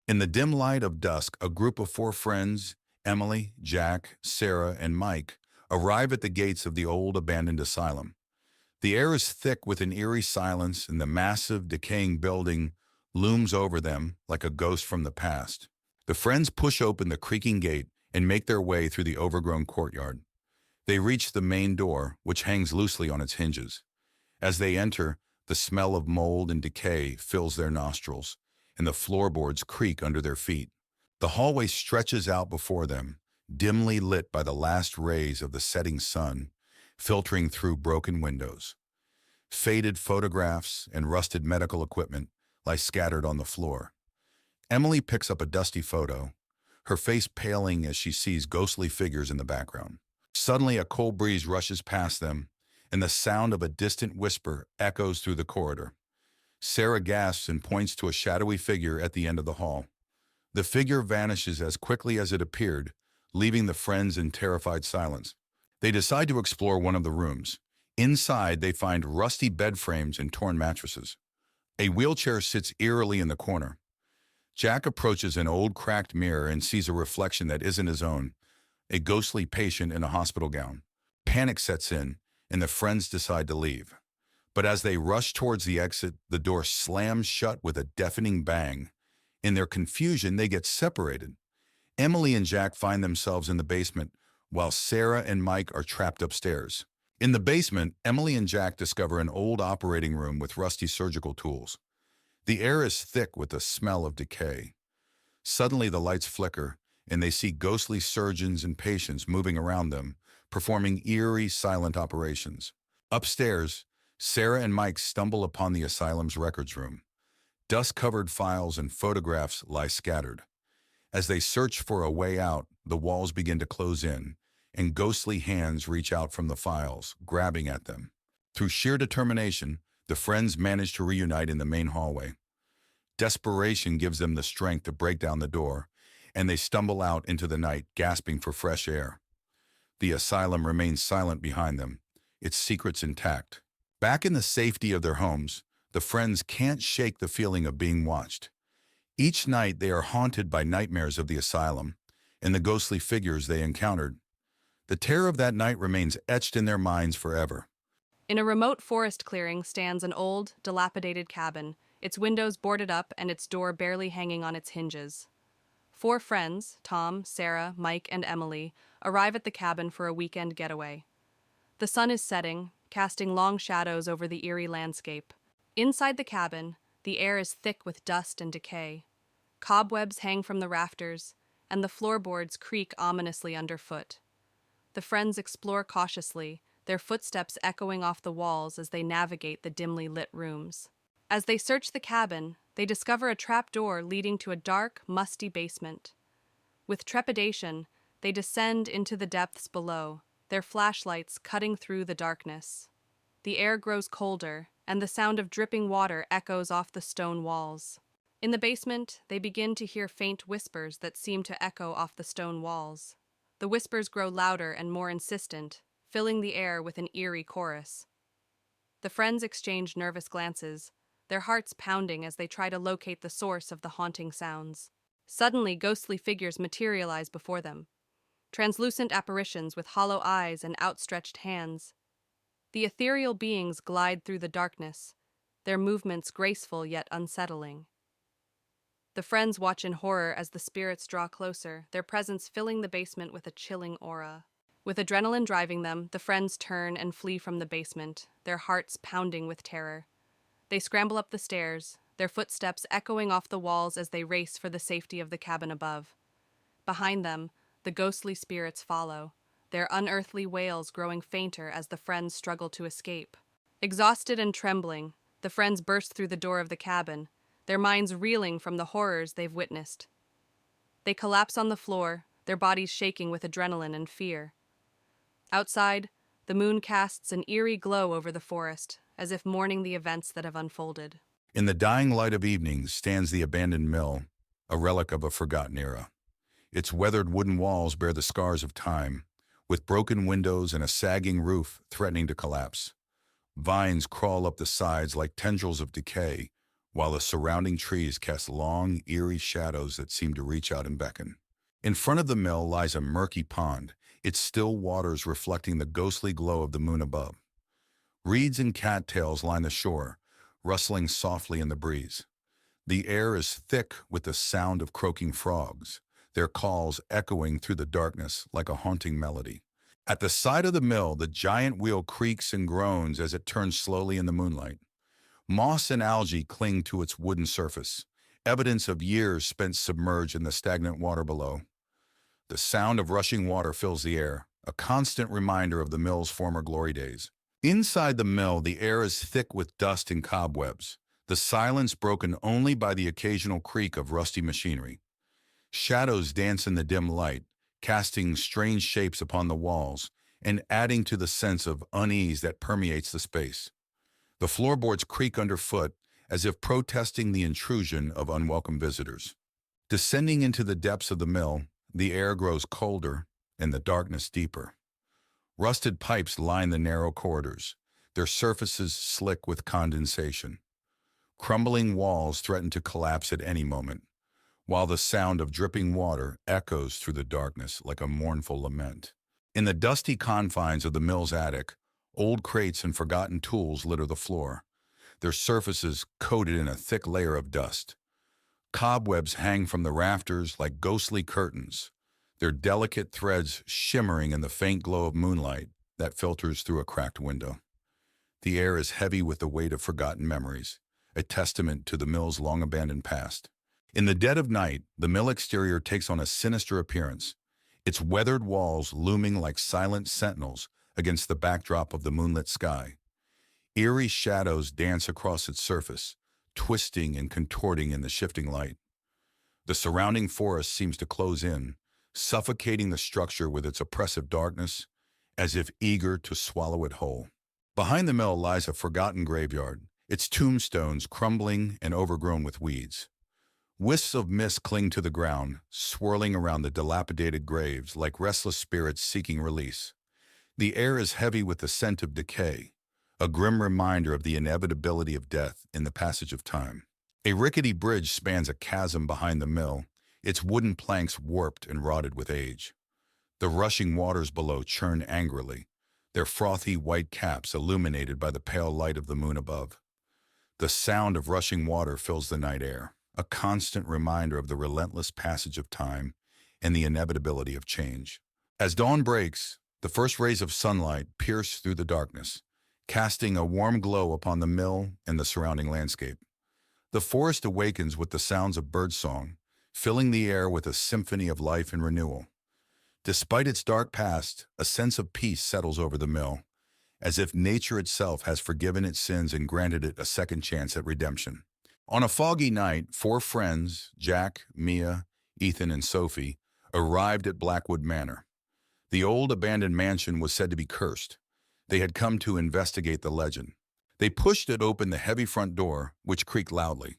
In the dim light of dusk, a group of four friends, Emily, Jack, Sarah, and Mike, arrive at the gates of the old abandoned asylum. The air is thick with an eerie silence, and the massive, decaying building looms over them like a ghost from the past. The friends push open the creaking gate and make their way through the overgrown courtyard. They reach the main door, which hangs loosely on its hinges. As they enter, the smell of mold and decay fills their nostrils, and the floorboards creak under their feet. The hallway stretches out before them, dimly lit by the last rays of the setting sun, filtering through broken windows. Faded photographs and rusted medical equipment lie scattered on the floor. Emily picks up a dusty photo, her face paling as she sees ghostly figures in the background. Suddenly, a cold breeze rushes past them, and the sound of a distant whisper echoes through the corridor. Sarah gasps and points to a shadowy figure at the end of the hall. The figure vanishes as quickly as it appeared, leaving the friends in terrified silence. They decide to explore one of the rooms. Inside, they find rusty bed frames and torn mattresses. A wheelchair sits eerily in the corner. Jack approaches an old cracked mirror and sees a reflection that isn't his own, a ghostly patient in a hospital gown. Panic sets in, and the friends decide to leave. But as they rush towards the exit, the door slams shut with a deafening bang. In their confusion, they get separated. Emily and Jack find themselves in the basement, while Sarah and Mike are trapped upstairs. In the basement, Emily and Jack discover an old operating room with rusty surgical tools. The air is thick with the smell of decay. Suddenly, the lights flicker, and they see ghostly surgeons and patients moving around them, performing eerie, silent operations. Upstairs, Sarah and Mike stumble upon the asylum's records room. Dust-covered files and photographs lie scattered. As they search for a way out, the walls begin to close in, and ghostly hands reach out from the files, grabbing at them. Through sheer determination, the friends manage to reunite in the main hallway. Desperation gives them the strength to break down the door, and they stumble out into the night, gasping for fresh air. The asylum remains silent behind them, its secrets intact. Back in the safety of their homes, the friends can't shake the feeling of being watched. Each night they are haunted by nightmares of the asylum and the ghostly figures they encountered. The terror of that night remains etched in their minds forever. In a remote forest clearing stands an old, dilapidated cabin, its windows boarded up and its door barely hanging on its hinges. Four friends, Tom, Sarah, Mike, and Emily, arrive at the cabin for a weekend getaway. The sun is setting, casting long shadows over the eerie landscape. Inside the cabin, the air is thick with dust and decay. Cobwebs hang from the rafters, and the floorboards creak ominously underfoot. The friends explore cautiously, their footsteps echoing off the walls as they navigate the dimly lit rooms. As they search the cabin, they discover a trapdoor leading to a dark, musty basement. With trepidation, they descend into the depths below, their flashlights cutting through the darkness. The air grows colder, and the sound of dripping water echoes off the stone walls. In the basement, they begin to hear faint whispers that seem to echo off the stone walls. The whispers grow louder and more insistent, filling the air with an eerie chorus. The friends exchange nervous glances, their hearts pounding as they try to locate the source of the haunting sounds. Suddenly, ghostly figures materialize before them. Translucent apparitions with hollow eyes and outstretched hands. The ethereal beings glide through the darkness, their movements graceful yet unsettling. The friends watch in horror as the spirits draw closer, their presence filling the basement with a chilling aura. With adrenaline driving them, the friends turn and flee from the basement, their hearts pounding with terror. They scramble up the stairs, their footsteps echoing off the walls as they race for the safety of the cabin above. Behind them, the ghostly spirits follow, their unearthly wails growing fainter as the friends struggle to escape. Exhausted and trembling, the friends burst through the door of the cabin, their minds reeling from the horrors they've witnessed. They collapse on the floor, their bodies shaking with adrenaline and fear. Outside, the moon casts an eerie glow over the forest, as if mourning the events that have unfolded. In the dying light of evening stands the abandoned mill, a relic of a forgotten era. Its weathered wooden walls bear the scars of time, with broken windows and a sagging roof threatening to collapse. Vines crawl up the sides like tendrils of decay, while the surrounding trees cast long, eerie shadows that seem to reach out and beckon. In front of the mill lies a murky pond, its still waters reflecting the ghostly glow of the moon above. Reeds and cattails line the shore, rustling softly in the breeze. The air is thick with the sound of croaking frogs, their calls echoing through the darkness like a haunting melody. At the side of the mill, the giant wheel creaks and groans as it turns slowly in the moonlight. Moss and algae cling to its wooden surface, evidence of years spent submerged in the stagnant water below. The sound of rushing water fills the air, a constant reminder of the mill's former glory days. Inside the mill, the air is thick with dust and cobwebs, the silence broken only by the occasional creak of rusty machinery. Shadows dance in the dim light, casting strange shapes upon the walls and adding to the sense of unease that permeates the space. The floorboards creak underfoot as if protesting the intrusion of unwelcome visitors. Descending into the depths of the mill, the air grows colder and the darkness deeper. Rusted pipes line the narrow corridors, their surfaces slick with condensation. Crumbling walls threaten to collapse at any moment, while the sound of dripping water echoes through the darkness like a mournful lament. In the dusty confines of the mill's attic, old crates and forgotten tools litter the floor, their surfaces coated in a thick layer of dust. Cobwebs hang from the rafters like ghostly curtains, their delicate threads shimmering in the faint glow of moonlight that filters through a cracked window. The air is heavy with the weight of forgotten memories, a testament to the mill's long-abandoned past. In the dead of night, the mill exterior takes on a sinister appearance, its weathered walls looming like silent sentinels against the backdrop of the moonlit sky. Eerie shadows dance across its surface, twisting and contorting in the shifting light. The surrounding forest seems to close in, suffocating the structure with its oppressive darkness, as if eager to swallow it whole. Behind the mill lies a forgotten graveyard, its tombstones crumbling and overgrown with weeds. Wisps of mist cling to the ground, swirling around the dilapidated graves like restless spirits seeking release. The air is heavy with the scent of decay, a grim reminder of the inevitability of death in the passage of time. A rickety bridge spans a chasm behind the mill, its wooden planks warped and rotted with age. The rushing waters below churn angrily, their frothy white caps illuminated by the pale light of the moon above. The sound of rushing water fills the night air, a constant reminder of the relentless passage of time and the inevitability of change. As dawn breaks, the first rays of sunlight pierce through the darkness, casting a warm glow upon the mill and the surrounding landscape. The forest awakens with the sounds of birdsong, filling the air with a symphony of life and renewal. Despite its dark past, a sense of peace settles over the mill, as if nature itself has forgiven its sins and granted it a second chance at redemption. On a foggy night, 4 friends, Jack, Mia, Ethan, and Sophie, arrived at Blackwood Manor. The old abandoned mansion was said to be cursed. They had come to investigate the legend. They pushed it open the heavy front door, which creaked loudly.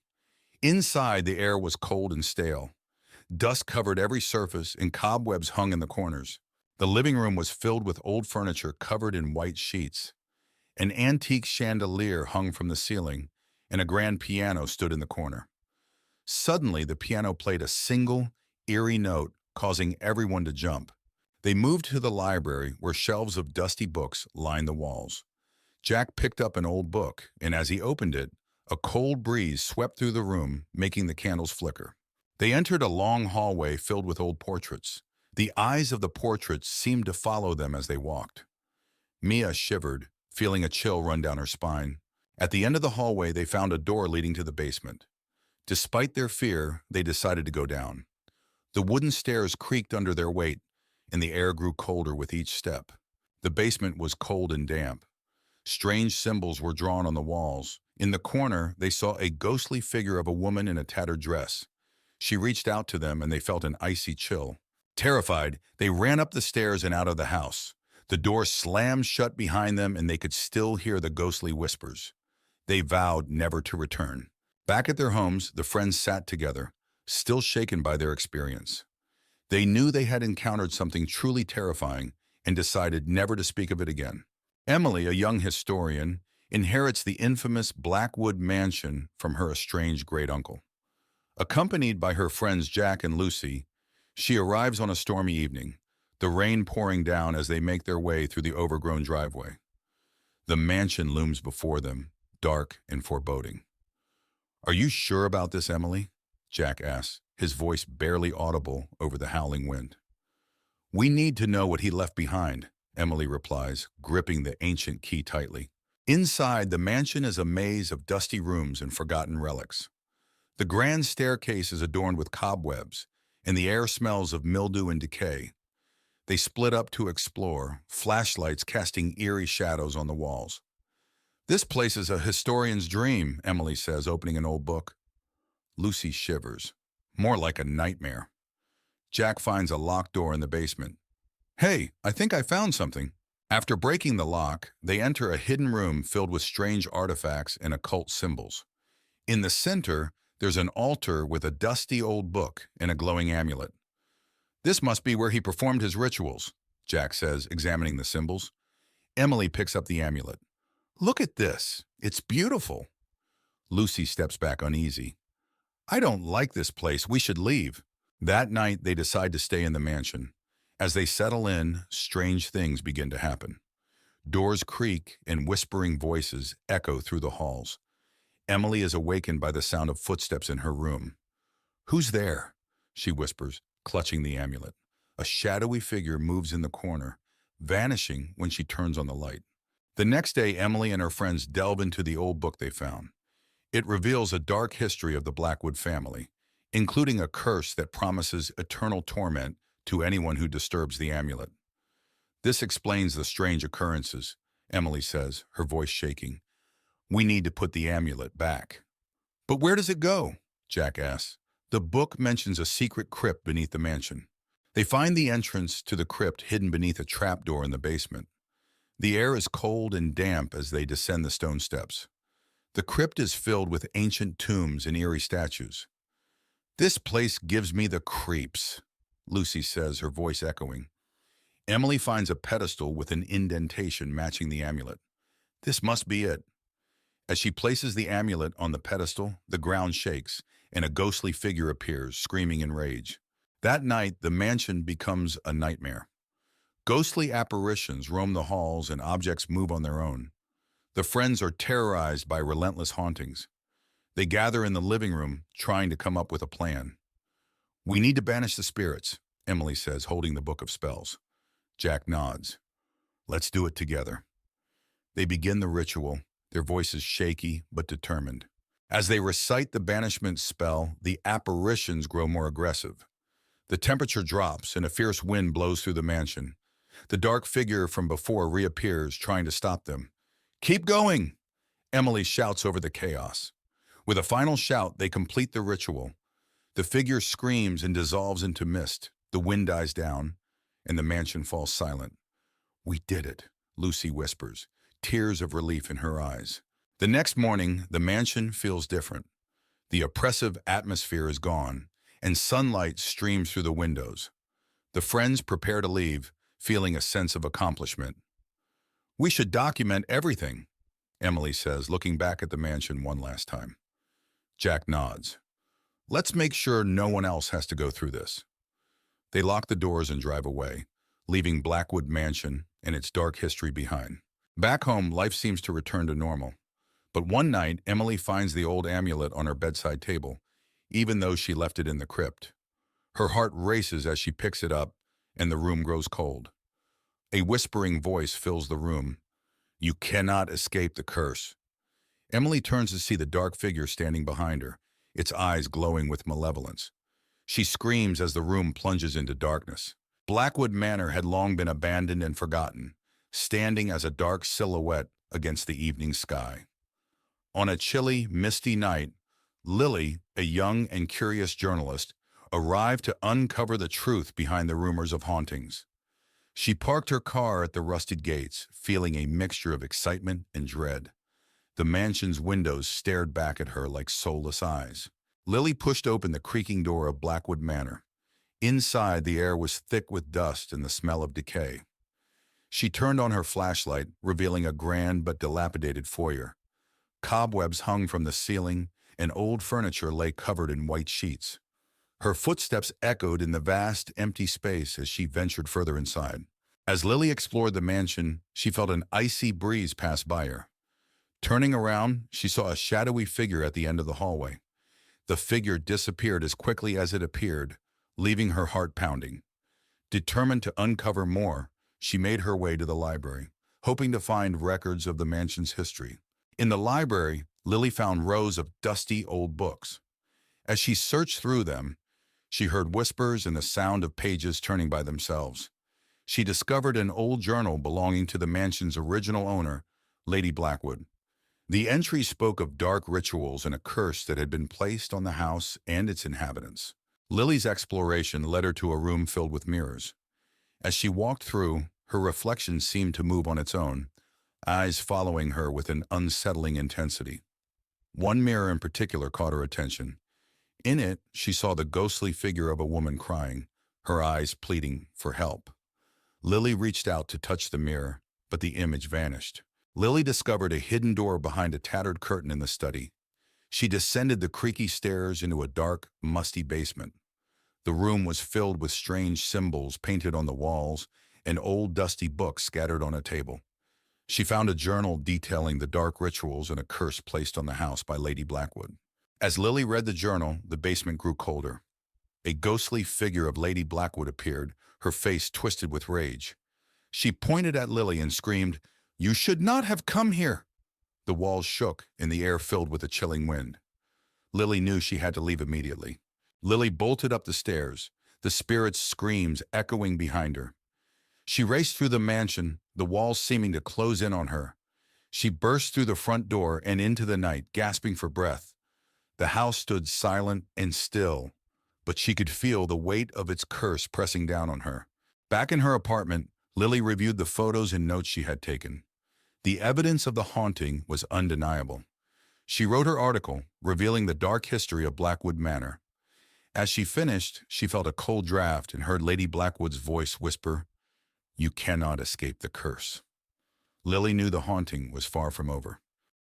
Inside, the air was cold and stale. Dust covered every surface and cobwebs hung in the corners. The living room was filled with old furniture covered in white sheets. An antique chandelier hung from the ceiling, and a grand piano stood in the corner. Suddenly, the piano played a single, eerie note, causing everyone to jump. They moved to the library, where shelves of dusty books lined the walls. Jack picked up an old book, and as he opened it, a cold breeze swept through the room, making the candles flicker. They entered a long hallway filled with old portraits. The eyes of the portraits seemed to follow them as they walked. Mia shivered, feeling a chill run down her spine. At the end of the hallway, they found a door leading to the basement. Despite their fear, they decided to go down. The wooden stairs creaked under their weight, and the air grew colder with each step. The basement was cold and damp. Strange symbols were drawn on the walls. In the corner, they saw a ghostly figure of a woman in a tattered dress. She reached out to them, and they felt an icy chill. Terrified, they ran up the stairs and out of the house. The door slammed shut behind them, and they could still hear the ghostly whispers. They vowed never to return. Back at their homes, the friends sat together, still shaken by their experience. They knew they had encountered something truly terrifying and decided never to speak of it again. Emily, a young historian, inherits the infamous Blackwood mansion from her estranged great-uncle. Accompanied by her friends Jack and Lucy, she arrives on a stormy evening, the rain pouring down as they make their way through the overgrown driveway. The mansion looms before them, dark and foreboding. "Are you sure about this, Emily?" Jack asks, his voice barely audible over the howling wind. "We need to know what he left behind," Emily replies, gripping the ancient key tightly. Inside, the mansion is a maze of dusty rooms and forgotten relics. The grand staircase is adorned with cobwebs, and the air smells of mildew and decay. They split up to explore, flashlights casting eerie shadows on the walls. "This place is a historian's dream," Emily says, opening an old book. Lucy shivers. "More like a nightmare." Jack finds a locked door in the basement. "Hey, I think I found something." After breaking the lock, they enter a hidden room filled with strange artifacts and occult symbols. In the center, there's an altar with a dusty old book and a glowing amulet. "This must be where he performed his rituals," Jack says, examining the symbols. Emily picks up the amulet. "Look at this. It's beautiful." Lucy steps back uneasy. "I don't like this place. We should leave." That night, they decide to stay in the mansion. As they settle in, strange things begin to happen. Doors creak and whispering voices echo through the halls. Emily is awakened by the sound of footsteps in her room. "Who's there?" she whispers, clutching the amulet. A shadowy figure moves in the corner, vanishing when she turns on the light. The next day, Emily and her friends delve into the old book they found. It reveals a dark history of the Blackwood family, including a curse that promises eternal torment to anyone who disturbs the amulet. "This explains the strange occurrences," Emily says, her voice shaking. "We need to put the amulet back." "But where does it go?" Jack asks. The book mentions a secret crypt beneath the mansion. They find the entrance to the crypt hidden beneath a trapdoor in the basement. The air is cold and damp as they descend the stone steps. The crypt is filled with ancient tombs and eerie statues. "This place gives me the creeps," Lucy says, her voice echoing. Emily finds a pedestal with an indentation matching the amulet. "This must be it." As she places the amulet on the pedestal, the ground shakes, and a ghostly figure appears, screaming in rage. That night, the mansion becomes a nightmare. Ghostly apparitions roam the halls and objects move on their own. The friends are terrorized by relentless hauntings. They gather in the living room, trying to come up with a plan. "We need to banish the spirits," Emily says, holding the book of spells. Jack nods. "Let's do it together." They begin the ritual, their voices shaky but determined. As they recite the banishment spell, the apparitions grow more aggressive. The temperature drops and a fierce wind blows through the mansion. The dark figure from before reappears, trying to stop them. "Keep going!" Emily shouts over the chaos. With a final shout, they complete the ritual. The figure screams and dissolves into mist. The wind dies down, and the mansion falls silent. "We did it," Lucy whispers, tears of relief in her eyes. The next morning, the mansion feels different. The oppressive atmosphere is gone, and sunlight streams through the windows. The friends prepare to leave, feeling a sense of accomplishment. "We should document everything," Emily says, looking back at the mansion one last time. Jack nods. "Let's make sure no one else has to go through this." They lock the doors and drive away, leaving Blackwood Mansion and its dark history behind. Back home, life seems to return to normal. But one night, Emily finds the old amulet on her bedside table, even though she left it in the crypt. Her heart races as she picks it up, and the room grows cold. A whispering voice fills the room. "You cannot escape the curse." Emily turns to see the dark figure standing behind her, its eyes glowing with malevolence. She screams as the room plunges into darkness. Blackwood Manor had long been abandoned and forgotten, standing as a dark silhouette against the evening sky. On a chilly, misty night, Lily, a young and curious journalist, arrived to uncover the truth behind the rumors of hauntings. She parked her car at the rusted gates, feeling a mixture of excitement and dread. The mansion's windows stared back at her like soulless eyes. Lily pushed open the creaking door of Blackwood Manor. Inside, the air was thick with dust and the smell of decay. She turned on her flashlight, revealing a grand but dilapidated foyer. Cobwebs hung from the ceiling, and old furniture lay covered in white sheets. Her footsteps echoed in the vast, empty space as she ventured further inside. As Lily explored the mansion, she felt an icy breeze pass by her. Turning around, she saw a shadowy figure at the end of the hallway. The figure disappeared as quickly as it appeared, leaving her heart pounding. Determined to uncover more, she made her way to the library, hoping to find records of the mansion's history. In the library, Lily found rows of dusty old books. As she searched through them, she heard whispers and the sound of pages turning by themselves. She discovered an old journal belonging to the mansion's original owner, Lady Blackwood. The entry spoke of dark rituals and a curse that had been placed on the house and its inhabitants. Lily's exploration led her to a room filled with mirrors. As she walked through, her reflection seemed to move on its own, eyes following her with an unsettling intensity. One mirror in particular caught her attention. In it, she saw the ghostly figure of a woman crying, her eyes pleading for help. Lily reached out to touch the mirror, but the image vanished. Lily discovered a hidden door behind a tattered curtain in the study. She descended the creaky stairs into a dark, musty basement. The room was filled with strange symbols painted on the walls and old dusty books scattered on a table. She found a journal detailing the dark rituals and a curse placed on the house by Lady Blackwood. As Lily read the journal, the basement grew colder. A ghostly figure of Lady Blackwood appeared, her face twisted with rage. She pointed at Lily and screamed, "You should not have come here!" The walls shook, and the air filled with a chilling wind. Lily knew she had to leave immediately. Lily bolted up the stairs, the spirit's screams echoing behind her. She raced through the mansion, the walls seeming to close in on her. She burst through the front door and into the night, gasping for breath. The house stood silent and still, but she could feel the weight of its curse pressing down on her. Back in her apartment, Lily reviewed the photos and notes she had taken. The evidence of the haunting was undeniable. She wrote her article, revealing the dark history of Blackwood Manor. As she finished, she felt a cold draft and heard Lady Blackwood's voice whisper, "You cannot escape the curse." Lily knew the haunting was far from over.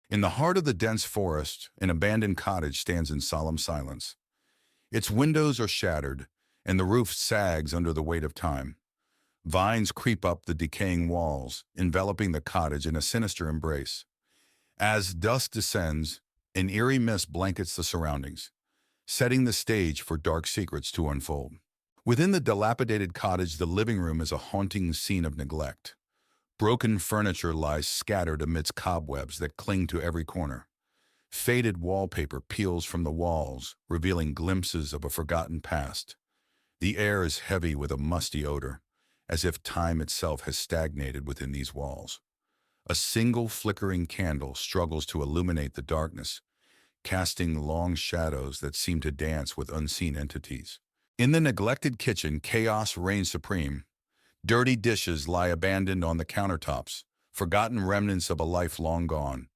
In the heart of the dense forest, an abandoned cottage stands in solemn silence. Its windows are shattered, and the roof sags under the weight of time. Vines creep up the decaying walls, enveloping the cottage in a sinister embrace. As dusk descends, an eerie mist blankets the surroundings, setting the stage for dark secrets to unfold. Within the dilapidated cottage, the living room is a haunting scene of neglect. Broken furniture lies scattered amidst cobwebs that cling to every corner. Faded wallpaper peels from the walls, revealing glimpses of a forgotten past. The air is heavy with a musty odor, as if time itself has stagnated within these walls. A single flickering candle struggles to illuminate the darkness, casting long shadows that seem to dance with unseen entities. In the neglected kitchen, chaos reigns supreme. Dirty dishes lie abandoned on the countertops, forgotten remnants of a life long gone.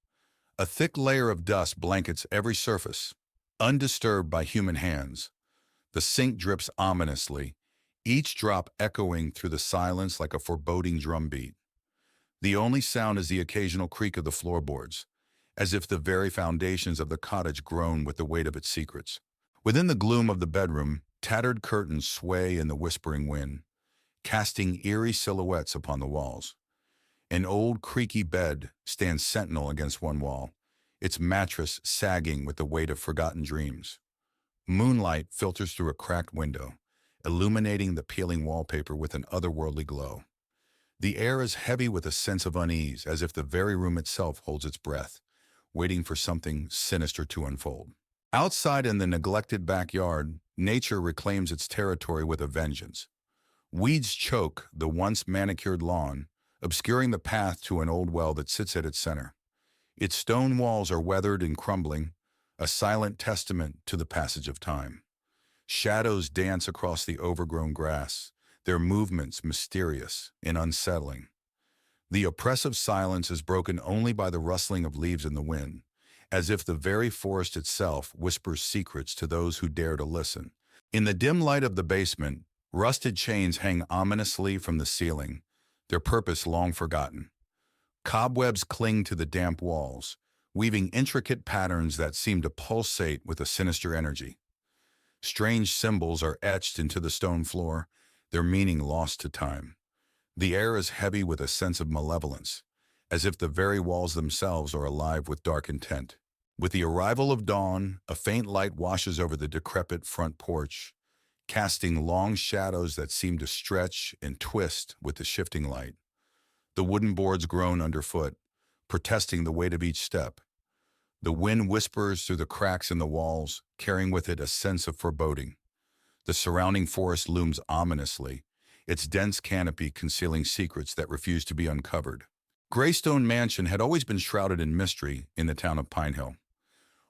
A thick layer of dust blankets every surface, undisturbed by human hands. The sink drips ominously, each drop echoing through the silence like a foreboding drumbeat. The only sound is the occasional creak of the floorboards, as if the very foundations of the cottage groan with the weight of its secrets. Within the gloom of the bedroom, tattered curtains sway in the whispering wind, casting eerie silhouettes upon the walls. An old creaky bed stands sentinel against one wall, its mattress sagging with the weight of forgotten dreams. Moonlight filters through a cracked window, illuminating the peeling wallpaper with an otherworldly glow. The air is heavy with a sense of unease, as if the very room itself holds its breath, waiting for something sinister to unfold. Outside in the neglected backyard, nature reclaims its territory with a vengeance. Weeds choke the once manicured lawn, obscuring the path to an old well that sits at its center. Its stone walls are weathered and crumbling, a silent testament to the passage of time. Shadows dance across the overgrown grass, their movements mysterious and unsettling. The oppressive silence is broken only by the rustling of leaves in the wind, as if the very forest itself whispers secrets to those who dare to listen. In the dim light of the basement, rusted chains hang ominously from the ceiling, their purpose long forgotten. Cobwebs cling to the damp walls, weaving intricate patterns that seem to pulsate with a sinister energy. Strange symbols are etched into the stone floor, their meaning lost to time. The air is heavy with a sense of malevolence, as if the very walls themselves are alive with dark intent. With the arrival of dawn, a faint light washes over the decrepit front porch, casting long shadows that seem to stretch and twist with the shifting light. The wooden boards groan underfoot, protesting the weight of each step. The wind whispers through the cracks in the walls, carrying with it a sense of foreboding. The surrounding forest looms ominously, its dense canopy concealing secrets that refuse to be uncovered. Greystone Mansion had always been shrouded in mystery in the town of Pine Hill.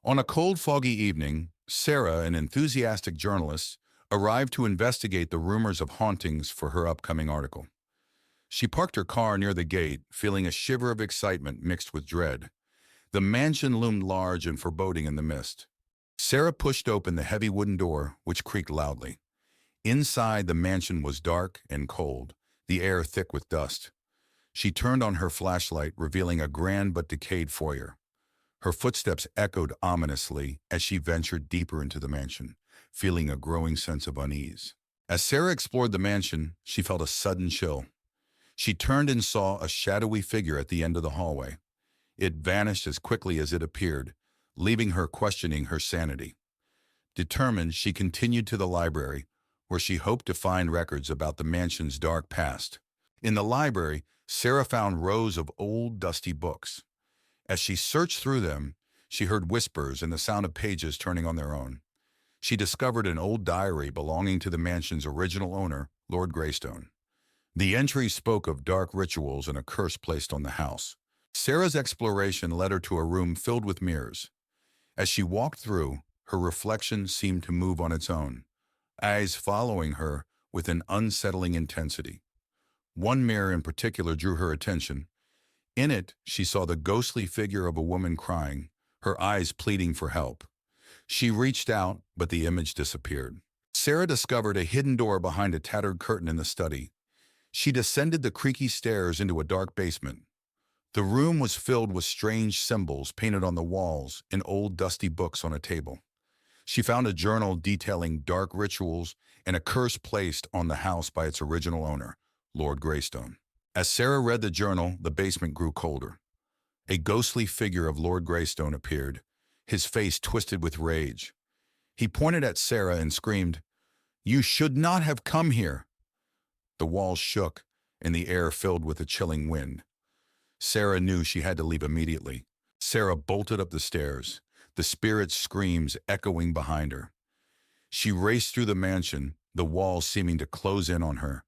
On a cold, foggy evening, Sarah, an enthusiastic journalist, arrived to investigate the rumors of hauntings for her upcoming article. She parked her car near the gate, feeling a shiver of excitement mixed with dread. The mansion loomed large and foreboding in the mist. Sarah pushed open the heavy wooden door, which creaked loudly. Inside, the mansion was dark and cold, the air thick with dust. She turned on her flashlight, revealing a grand but decayed foyer. Her footsteps echoed ominously as she ventured deeper into the mansion, feeling a growing sense of unease. As Sarah explored the mansion, she felt a sudden chill. She turned and saw a shadowy figure at the end of the hallway. It vanished as quickly as it appeared, leaving her questioning her sanity. Determined, she continued to the library, where she hoped to find records about the mansion's dark past. In the library, Sarah found rows of old, dusty books. As she searched through them, she heard whispers and the sound of pages turning on their own. She discovered an old diary belonging to the mansion's original owner, Lord Greystone. The entry spoke of dark rituals and a curse placed on the house. Sarah's exploration led her to a room filled with mirrors. As she walked through, her reflection seemed to move on its own, eyes following her with an unsettling intensity. One mirror in particular drew her attention. In it, she saw the ghostly figure of a woman crying, her eyes pleading for help. She reached out, but the image disappeared. Sarah discovered a hidden door behind a tattered curtain in the study. She descended the creaky stairs into a dark basement. The room was filled with strange symbols painted on the walls and old dusty books on a table. She found a journal detailing dark rituals and a curse placed on the house by its original owner, Lord Greystone. As Sarah read the journal, the basement grew colder. A ghostly figure of Lord Greystone appeared, his face twisted with rage. He pointed at Sarah and screamed, "You should not have come here!" The walls shook, and the air filled with a chilling wind. Sarah knew she had to leave immediately. Sarah bolted up the stairs, the spirit's screams echoing behind her. She raced through the mansion, the walls seeming to close in on her.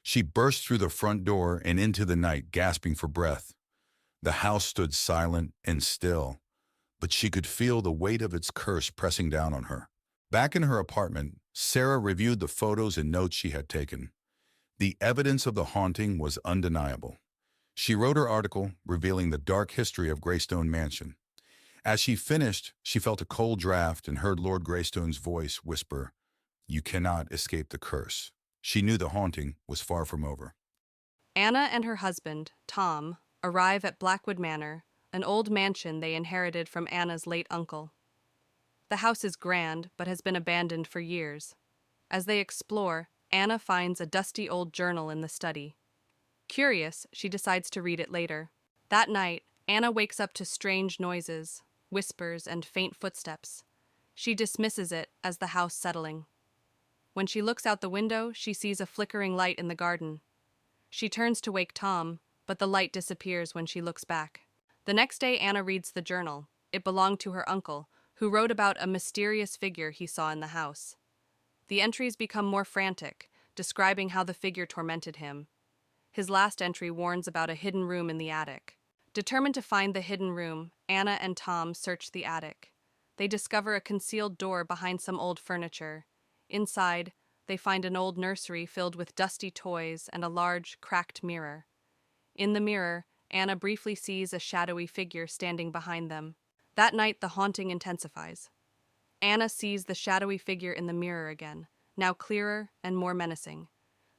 She burst through the front door and into the night, gasping for breath. The house stood silent and still, but she could feel the weight of its curse pressing down on her. Back in her apartment, Sarah reviewed the photos and notes she had taken. The evidence of the haunting was undeniable. She wrote her article, revealing the dark history of Greystone Mansion. As she finished, she felt a cold draft and heard Lord Greystone's voice whisper, "You cannot escape the curse." She knew the haunting was far from over. Anna and her husband, Tom, arrive at Blackwood Manor, an old mansion they inherited from Anna's late uncle. The house is grand, but has been abandoned for years. As they explore, Anna finds a dusty old journal in the study. Curious, she decides to read it later. That night, Anna wakes up to strange noises, whispers, and faint footsteps. She dismisses it as the house settling. When she looks out the window, she sees a flickering light in the garden. She turns to wake Tom, but the light disappears when she looks back. The next day, Anna reads the journal. It belonged to her uncle, who wrote about a mysterious figure he saw in the house. The entries become more frantic, describing how the figure tormented him. His last entry warns about a hidden room in the attic. Determined to find the hidden room, Anna and Tom search the attic. They discover a concealed door behind some old furniture. Inside, they find an old nursery filled with dusty toys and a large, cracked mirror. In the mirror, Anna briefly sees a shadowy figure standing behind them. That night, the haunting intensifies. Anna sees the shadowy figure in the mirror again, now clearer and more menacing.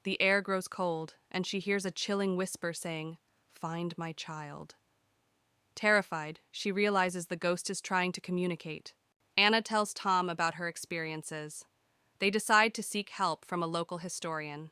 The air grows cold, and she hears a chilling whisper saying, "Find my child." Terrified, she realizes the ghost is trying to communicate. Anna tells Tom about her experiences. They decide to seek help from a local historian.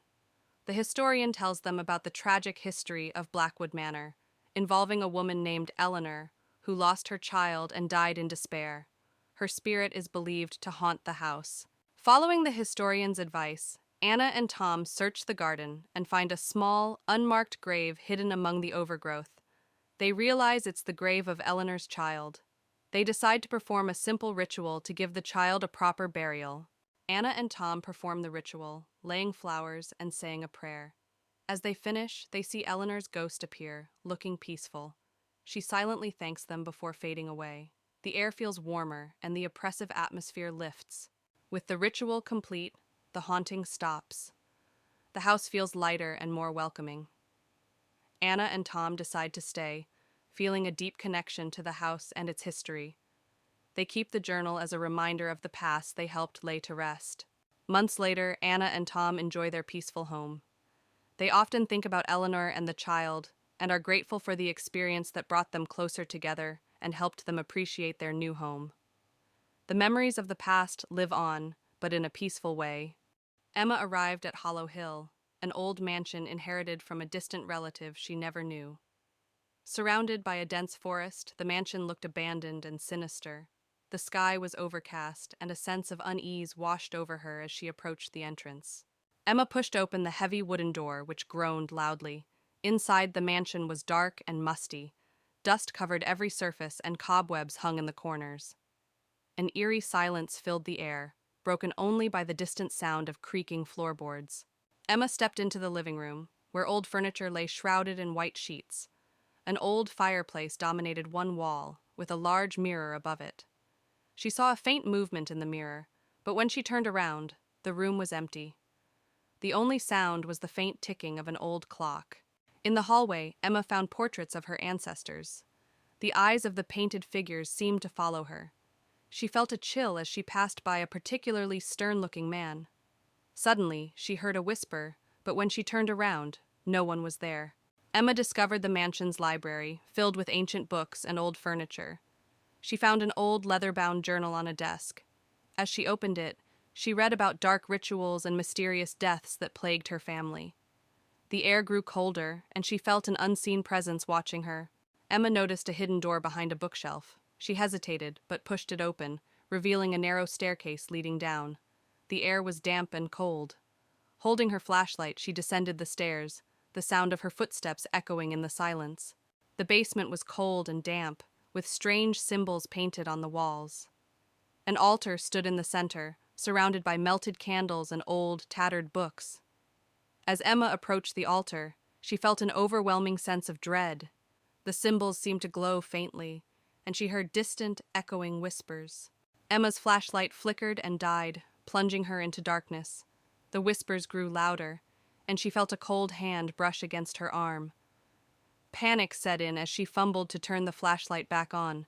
The historian tells them about the tragic history of Blackwood Manor, involving a woman named Eleanor, who lost her child and died in despair. Her spirit is believed to haunt the house. Following the historian's advice, Anna and Tom search the garden and find a small, unmarked grave hidden among the overgrowth. They realize it's the grave of Eleanor's child. They decide to perform a simple ritual to give the child a proper burial. Anna and Tom perform the ritual, laying flowers and saying a prayer. As they finish, they see Eleanor's ghost appear, looking peaceful. She silently thanks them before fading away. The air feels warmer and the oppressive atmosphere lifts. With the ritual complete, the haunting stops. The house feels lighter and more welcoming. Anna and Tom decide to stay, feeling a deep connection to the house and its history. They keep the journal as a reminder of the past they helped lay to rest. Months later, Anna and Tom enjoy their peaceful home. They often think about Eleanor and the child and are grateful for the experience that brought them closer together and helped them appreciate their new home. The memories of the past live on, but in a peaceful way. Emma arrived at Hollow Hill, an old mansion inherited from a distant relative she never knew. Surrounded by a dense forest, the mansion looked abandoned and sinister. The sky was overcast, and a sense of unease washed over her as she approached the entrance. Emma pushed open the heavy wooden door, which groaned loudly. Inside, the mansion was dark and musty. Dust covered every surface, and cobwebs hung in the corners. An eerie silence filled the air, broken only by the distant sound of creaking floorboards. Emma stepped into the living room, where old furniture lay shrouded in white sheets. An old fireplace dominated one wall, with a large mirror above it. She saw a faint movement in the mirror, but when she turned around, the room was empty. The only sound was the faint ticking of an old clock. In the hallway, Emma found portraits of her ancestors. The eyes of the painted figures seemed to follow her. She felt a chill as she passed by a particularly stern-looking man. Suddenly, she heard a whisper, but when she turned around, no one was there. Emma discovered the mansion's library, filled with ancient books and old furniture. She found an old leather-bound journal on a desk. As she opened it, she read about dark rituals and mysterious deaths that plagued her family. The air grew colder, and she felt an unseen presence watching her. Emma noticed a hidden door behind a bookshelf. She hesitated, but pushed it open, revealing a narrow staircase leading down. The air was damp and cold. Holding her flashlight, she descended the stairs, the sound of her footsteps echoing in the silence. The basement was cold and damp, with strange symbols painted on the walls. An altar stood in the center, surrounded by melted candles and old, tattered books. As Emma approached the altar, she felt an overwhelming sense of dread. The symbols seemed to glow faintly, and she heard distant, echoing whispers. Emma's flashlight flickered and died, plunging her into darkness. The whispers grew louder, and she felt a cold hand brush against her arm. Panic set in as she fumbled to turn the flashlight back on.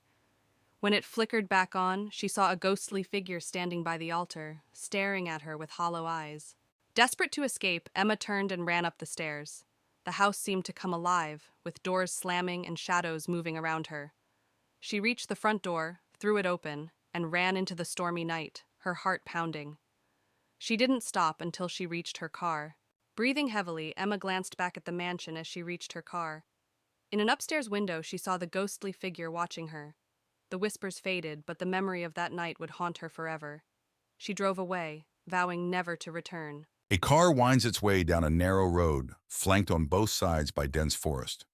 When it flickered back on, she saw a ghostly figure standing by the altar, staring at her with hollow eyes. Desperate to escape, Emma turned and ran up the stairs. The house seemed to come alive, with doors slamming and shadows moving around her. She reached the front door, threw it open, and ran into the stormy night, her heart pounding. She didn't stop until she reached her car. Breathing heavily, Emma glanced back at the mansion as she reached her car. In an upstairs window, she saw the ghostly figure watching her. The whispers faded, but the memory of that night would haunt her forever. She drove away, vowing never to return. A car winds its way down a narrow road, flanked on both sides by dense forest.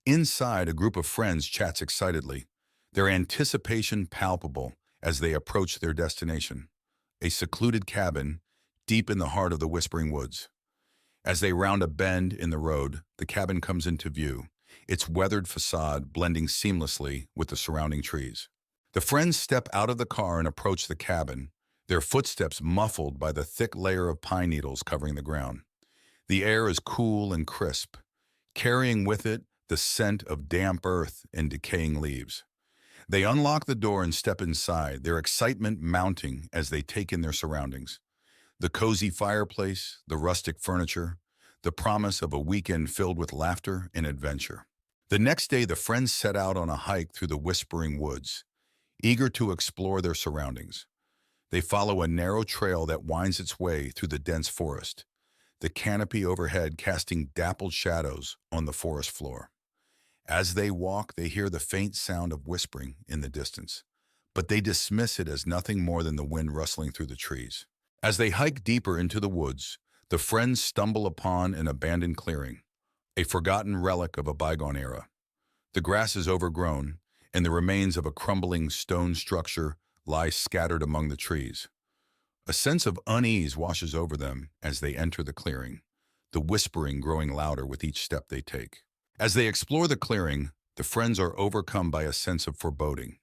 Inside, a group of friends chats excitedly, their anticipation palpable as they approach their destination, a secluded cabin deep in the heart of the Whispering Woods. As they round a bend in the road, the cabin comes into view, its weathered facade blending seamlessly with the surrounding trees. The friends step out of the car and approach the cabin, their footsteps muffled by the thick layer of pine needles covering the ground. The air is cool and crisp, carrying with it the scent of damp earth and decaying leaves. They unlock the door and step inside, their excitement mounting as they take in their surroundings. The cozy fireplace, the rustic furniture, the promise of a weekend filled with laughter and adventure. The next day, the friends set out on a hike through the whispering woods, eager to explore their surroundings. They follow a narrow trail that winds its way through the dense forest, the canopy overhead casting dappled shadows on the forest floor. As they walk, they hear the faint sound of whispering in the distance, but they dismiss it as nothing more than the wind rustling through the trees. As they hike deeper into the woods, the friends stumble upon an abandoned clearing, a forgotten relic of a bygone era. The grass is overgrown, and the remains of a crumbling stone structure lie scattered among the trees. A sense of unease washes over them as they enter the clearing, the whispering growing louder with each step they take. As they explore the clearing, the friends are overcome by a sense of foreboding,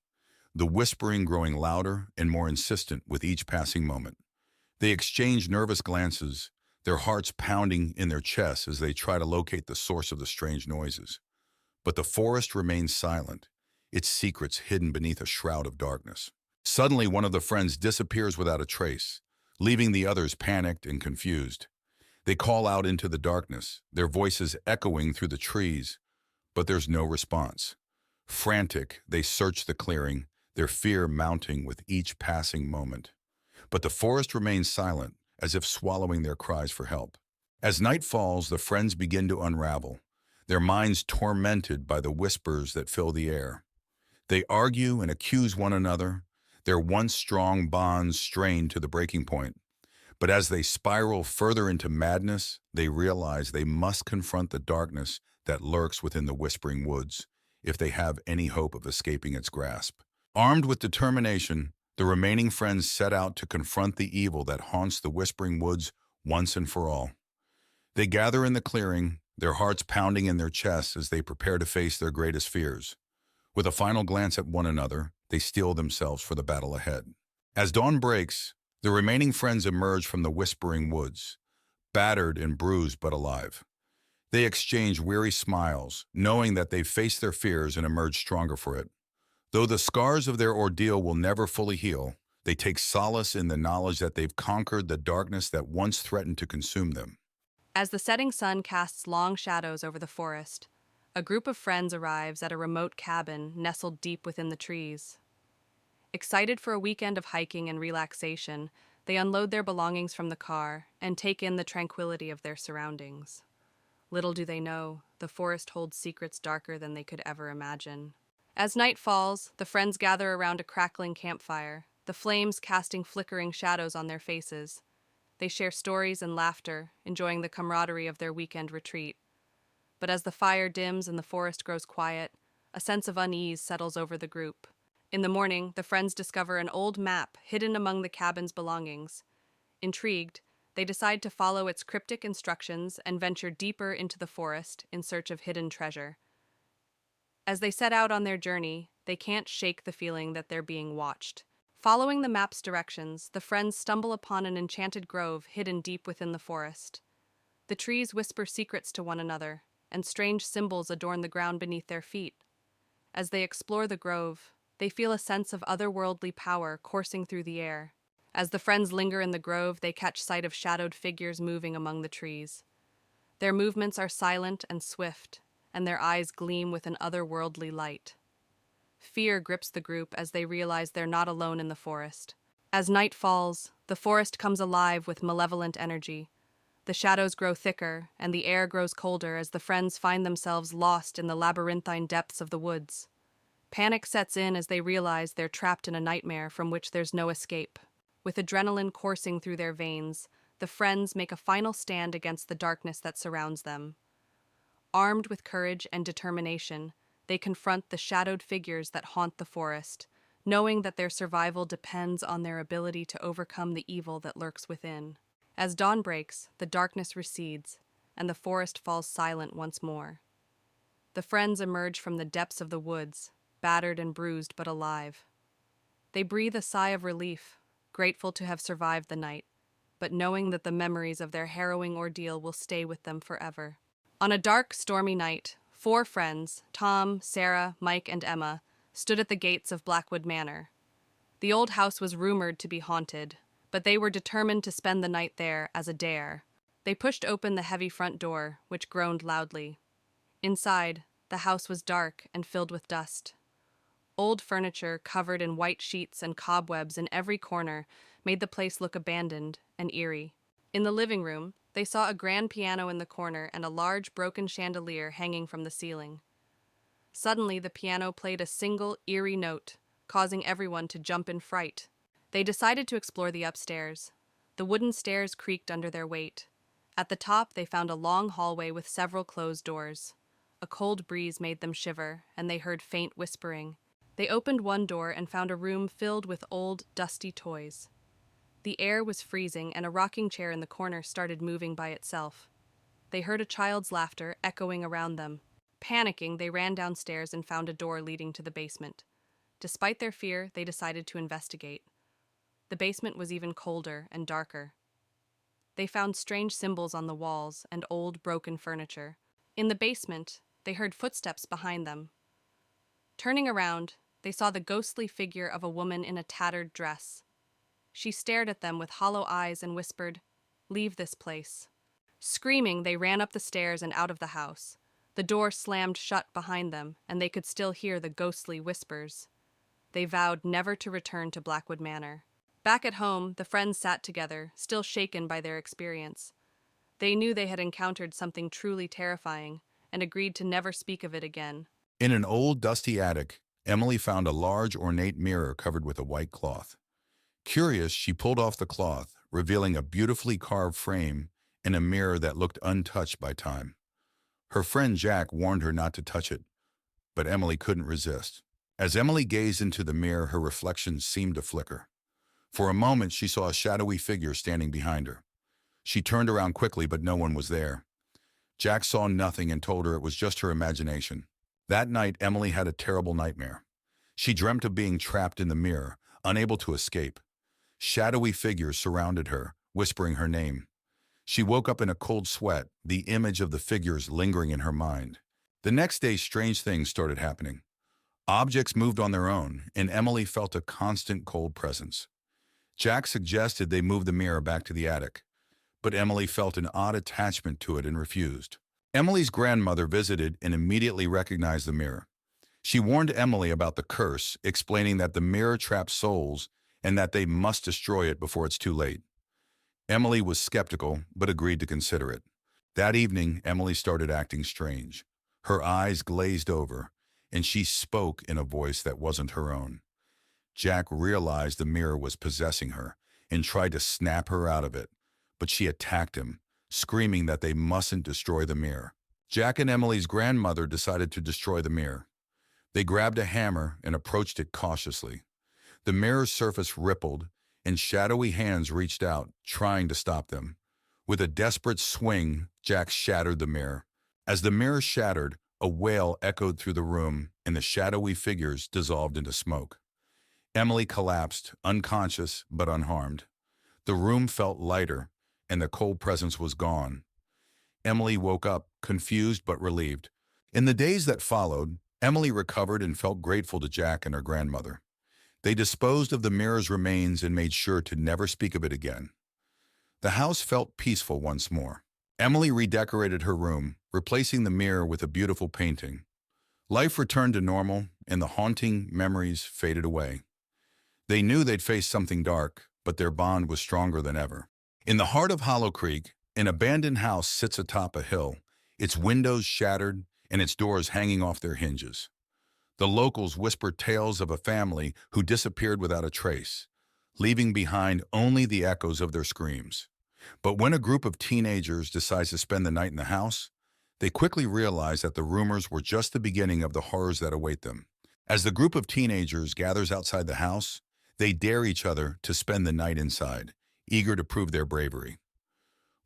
the whispering growing louder and more insistent with each passing moment. They exchange nervous glances, their hearts pounding in their chests as they try to locate the source of the strange noises. But the forest remains silent, its secrets hidden beneath a shroud of darkness. Suddenly, one of the friends disappears without a trace, leaving the others panicked and confused. They call out into the darkness, their voices echoing through the trees, but there's no response. Frantic, they search the clearing, their fear mounting with each passing moment. But the forest remains silent, as if swallowing their cries for help. As night falls, the friends begin to unravel, their minds tormented by the whispers that fill the air. They argue and accuse one another, their once strong bonds strained to the breaking point. But as they spiral further into madness, they realize they must confront the darkness that lurks within the whispering woods, if they have any hope of escaping its grasp. Armed with determination, the remaining friends set out to confront the evil that haunts the whispering woods once and for all. They gather in the clearing, their hearts pounding in their chests as they prepare to face their greatest fears. With a final glance at one another, they steel themselves for the battle ahead. As dawn breaks, the remaining friends emerge from the whispering woods, battered and bruised but alive. They exchange weary smiles, knowing that they've faced their fears and emerged stronger for it. Though the scars of their ordeal will never fully heal, they take solace in the knowledge that they've conquered the darkness that once threatened to consume them. As the setting sun casts long shadows over the forest, a group of friends arrives at a remote cabin nestled deep within the trees. Excited for a weekend of hiking and relaxation, they unload their belongings from the car and take in the tranquility of their surroundings. Little do they know, the forest holds secrets darker than they could ever imagine. As night falls, the friends gather around a crackling campfire, the flames casting flickering shadows on their faces. They share stories and laughter, enjoying the camaraderie of their weekend retreat. But as the fire dims and the forest grows quiet, a sense of unease settles over the group. In the morning, the friends discover an old map hidden among the cabin's belongings. Intrigued, they decide to follow its cryptic instructions and venture deeper into the forest in search of hidden treasure. As they set out on their journey, they can't shake the feeling that they're being watched. Following the map's directions, the friends stumble upon an enchanted grove hidden deep within the forest. The trees whisper secrets to one another, and strange symbols adorn the ground beneath their feet. As they explore the grove, they feel a sense of otherworldly power coursing through the air. As the friends linger in the grove, they catch sight of shadowed figures moving among the trees. Their movements are silent and swift, and their eyes gleam with an otherworldly light. Fear grips the group as they realize they're not alone in the forest. As night falls, the forest comes alive with malevolent energy. The shadows grow thicker, and the air grows colder as the friends find themselves lost in the labyrinthine depths of the woods. Panic sets in as they realize they're trapped in a nightmare from which there's no escape. With adrenaline coursing through their veins, the friends make a final stand against the darkness that surrounds them. Armed with courage and determination, they confront the shadowed figures that haunt the forest, knowing that their survival depends on their ability to overcome the evil that lurks within. As dawn breaks, the darkness recedes, and the forest falls silent once more. The friends emerge from the depths of the woods, battered and bruised but alive. They breathe a sigh of relief, grateful to have survived the night, but knowing that the memories of their harrowing ordeal will stay with them forever. On a dark, stormy night, 4 friends, Tom, Sarah, Mike, and Emma, stood at the gates of Blackwood Manor. The old house was rumored to be haunted, but they were determined to spend the night there as a dare. They pushed open the heavy front door, which groaned loudly. Inside, the house was dark and filled with dust. Old furniture covered in white sheets and cobwebs in every corner made the place look abandoned and eerie. In the living room, they saw a grand piano in the corner and a large broken chandelier hanging from the ceiling. Suddenly, the piano played a single, eerie note, causing everyone to jump in fright. They decided to explore the upstairs. The wooden stairs creaked under their weight. At the top, they found a long hallway with several closed doors. A cold breeze made them shiver, and they heard faint whispering. They opened one door and found a room filled with old, dusty toys. The air was freezing, and a rocking chair in the corner started moving by itself. They heard a child's laughter echoing around them. Panicking, they ran downstairs and found a door leading to the basement. Despite their fear, they decided to investigate. The basement was even colder and darker. They found strange symbols on the walls and old, broken furniture. In the basement, they heard footsteps behind them. Turning around, they saw the ghostly figure of a woman in a tattered dress. She stared at them with hollow eyes and whispered, "Leave this place." Screaming, they ran up the stairs and out of the house. The door slammed shut behind them, and they could still hear the ghostly whispers. They vowed never to return to Blackwood Manor. Back at home, the friends sat together, still shaken by their experience. They knew they had encountered something truly terrifying, and agreed to never speak of it again. In an old, dusty attic, Emily found a large, ornate mirror covered with a white cloth. Curious, she pulled off the cloth, revealing a beautifully carved frame and a mirror that looked untouched by time. Her friend Jack warned her not to touch it, but Emily couldn't resist. As Emily gazed into the mirror, her reflection seemed to flicker. For a moment, she saw a shadowy figure standing behind her. She turned around quickly, but no one was there. Jack saw nothing and told her it was just her imagination. That night, Emily had a terrible nightmare. She dreamt of being trapped in the mirror, unable to escape. Shadowy figures surrounded her, whispering her name. She woke up in a cold sweat, the image of the figures lingering in her mind. The next day, strange things started happening. Objects moved on their own, and Emily felt a constant cold presence. Jack suggested they move the mirror back to the attic, but Emily felt an odd attachment to it and refused. Emily's grandmother visited and immediately recognized the mirror. She warned Emily about the curse, explaining that the mirror traps souls and that they must destroy it before it's too late. Emily was skeptical, but agreed to consider it. That evening, Emily started acting strange. Her eyes glazed over, and she spoke in a voice that wasn't her own. Jack realized the mirror was possessing her and tried to snap her out of it, but she attacked him, screaming that they mustn't destroy the mirror. Jack and Emily's grandmother decided to destroy the mirror. They grabbed a hammer and approached it cautiously. The mirror's surface rippled, and shadowy hands reached out, trying to stop them. With a desperate swing, Jack shattered the mirror. As the mirror shattered, a wail echoed through the room, and the shadowy figures dissolved into smoke. Emily collapsed, unconscious but unharmed. The room felt lighter, and the cold presence was gone. Emily woke up, confused but relieved. In the days that followed, Emily recovered and felt grateful to Jack and her grandmother. They disposed of the mirror's remains and made sure to never speak of it again. The house felt peaceful once more. Emily redecorated her room, replacing the mirror with a beautiful painting. Life returned to normal, and the haunting memories faded away. They knew they'd faced something dark, but their bond was stronger than ever. In the heart of Hollow Creek, an abandoned house sits atop a hill, its windows shattered and its doors hanging off their hinges. The locals whispered tales of a family who disappeared without a trace, leaving behind only the echoes of their screams. But when a group of teenagers decides to spend the night in the house, they quickly realize that the rumors were just the beginning of the horrors that await them. As the group of teenagers gathers outside the house, they dare each other to spend the night inside, eager to prove their bravery.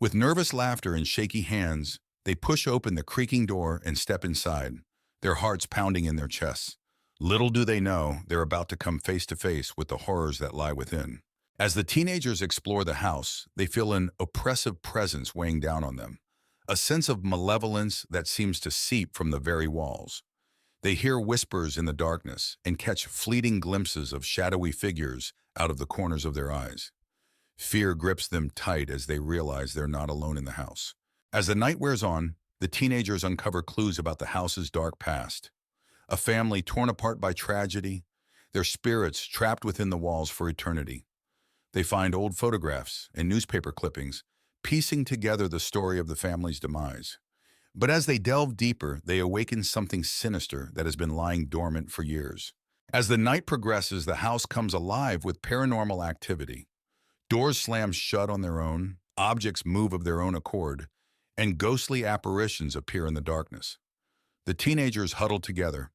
With nervous laughter and shaky hands, they push open the creaking door and step inside, their hearts pounding in their chests. Little do they know they're about to come face to face with the horrors that lie within. As the teenagers explore the house, they feel an oppressive presence weighing down on them, a sense of malevolence that seems to seep from the very walls. They hear whispers in the darkness and catch fleeting glimpses of shadowy figures out of the corners of their eyes. Fear grips them tight as they realize they're not alone in the house. As the night wears on, the teenagers uncover clues about the house's dark past. A family torn apart by tragedy, their spirits trapped within the walls for eternity. They find old photographs and newspaper clippings, piecing together the story of the family's demise. But as they delve deeper, they awaken something sinister that has been lying dormant for years. As the night progresses, the house comes alive with paranormal activity. Doors slam shut on their own, objects move of their own accord, and ghostly apparitions appear in the darkness. The teenagers huddle together,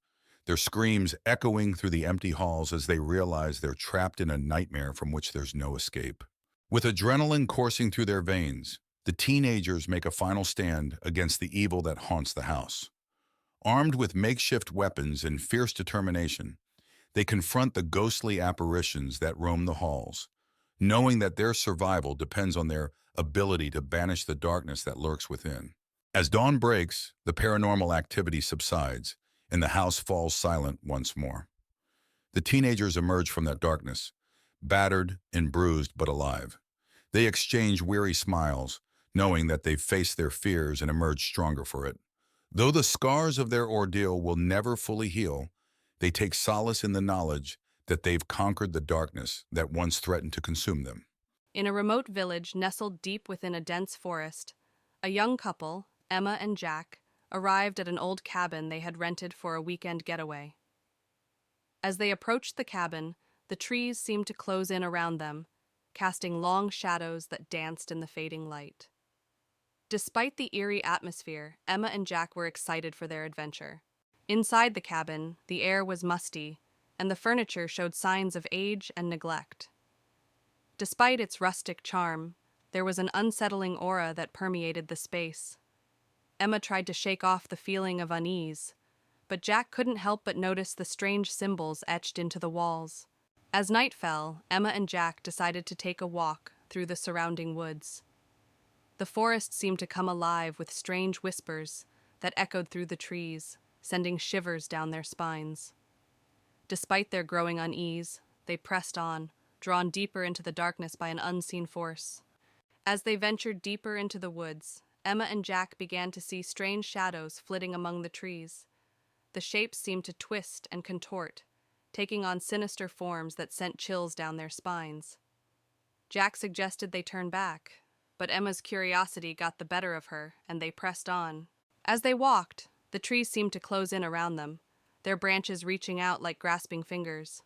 their screams echoing through the empty halls as they realize they're trapped in a nightmare from which there's no escape. With adrenaline coursing through their veins, the teenagers make a final stand against the evil that haunts the house. Armed with makeshift weapons and fierce determination, they confront the ghostly apparitions that roam the halls, knowing that their survival depends on their ability to banish the darkness that lurks within. As dawn breaks, the paranormal activity subsides, and the house falls silent once more. The teenagers emerge from that darkness, battered and bruised but alive. They exchange weary smiles, knowing that they've faced their fears and emerged stronger for it. Though the scars of their ordeal will never fully heal, they take solace in the knowledge that they've conquered the darkness that once threatened to consume them. In a remote village nestled deep within a dense forest, a young couple, Emma and Jack, arrived at an old cabin they had rented for a weekend getaway. As they approached the cabin, the trees seemed to close in around them, casting long shadows that danced in the fading light. Despite the eerie atmosphere, Emma and Jack were excited for their adventure. Inside the cabin, the air was musty, and the furniture showed signs of age and neglect. Despite its rustic charm, there was an unsettling aura that permeated the space. Emma tried to shake off the feeling of unease, but Jack couldn't help but notice the strange symbols etched into the walls. As night fell, Emma and Jack decided to take a walk through the surrounding woods. The forest seemed to come alive with strange whispers that echoed through the trees, sending shivers down their spines. Despite their growing unease, they pressed on, drawn deeper into the darkness by an unseen force. As they ventured deeper into the woods, Emma and Jack began to see strange shadows flitting among the trees. The shapes seemed to twist and contort, taking on sinister forms that sent chills down their spines. Jack suggested they turn back, but Emma's curiosity got the better of her, and they pressed on. As they walked, the trees seemed to close in around them, their branches reaching out like grasping fingers.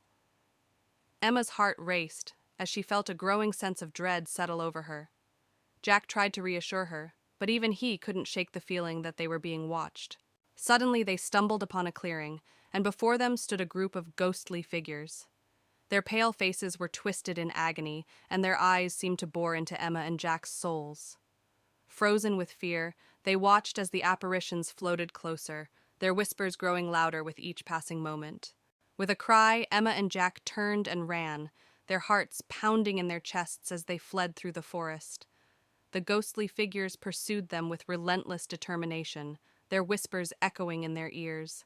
Emma's heart raced as she felt a growing sense of dread settle over her. Jack tried to reassure her, but even he couldn't shake the feeling that they were being watched. Suddenly they stumbled upon a clearing, and before them stood a group of ghostly figures. Their pale faces were twisted in agony, and their eyes seemed to bore into Emma and Jack's souls. Frozen with fear, they watched as the apparitions floated closer, their whispers growing louder with each passing moment. With a cry, Emma and Jack turned and ran, their hearts pounding in their chests as they fled through the forest. The ghostly figures pursued them with relentless determination, their whispers echoing in their ears.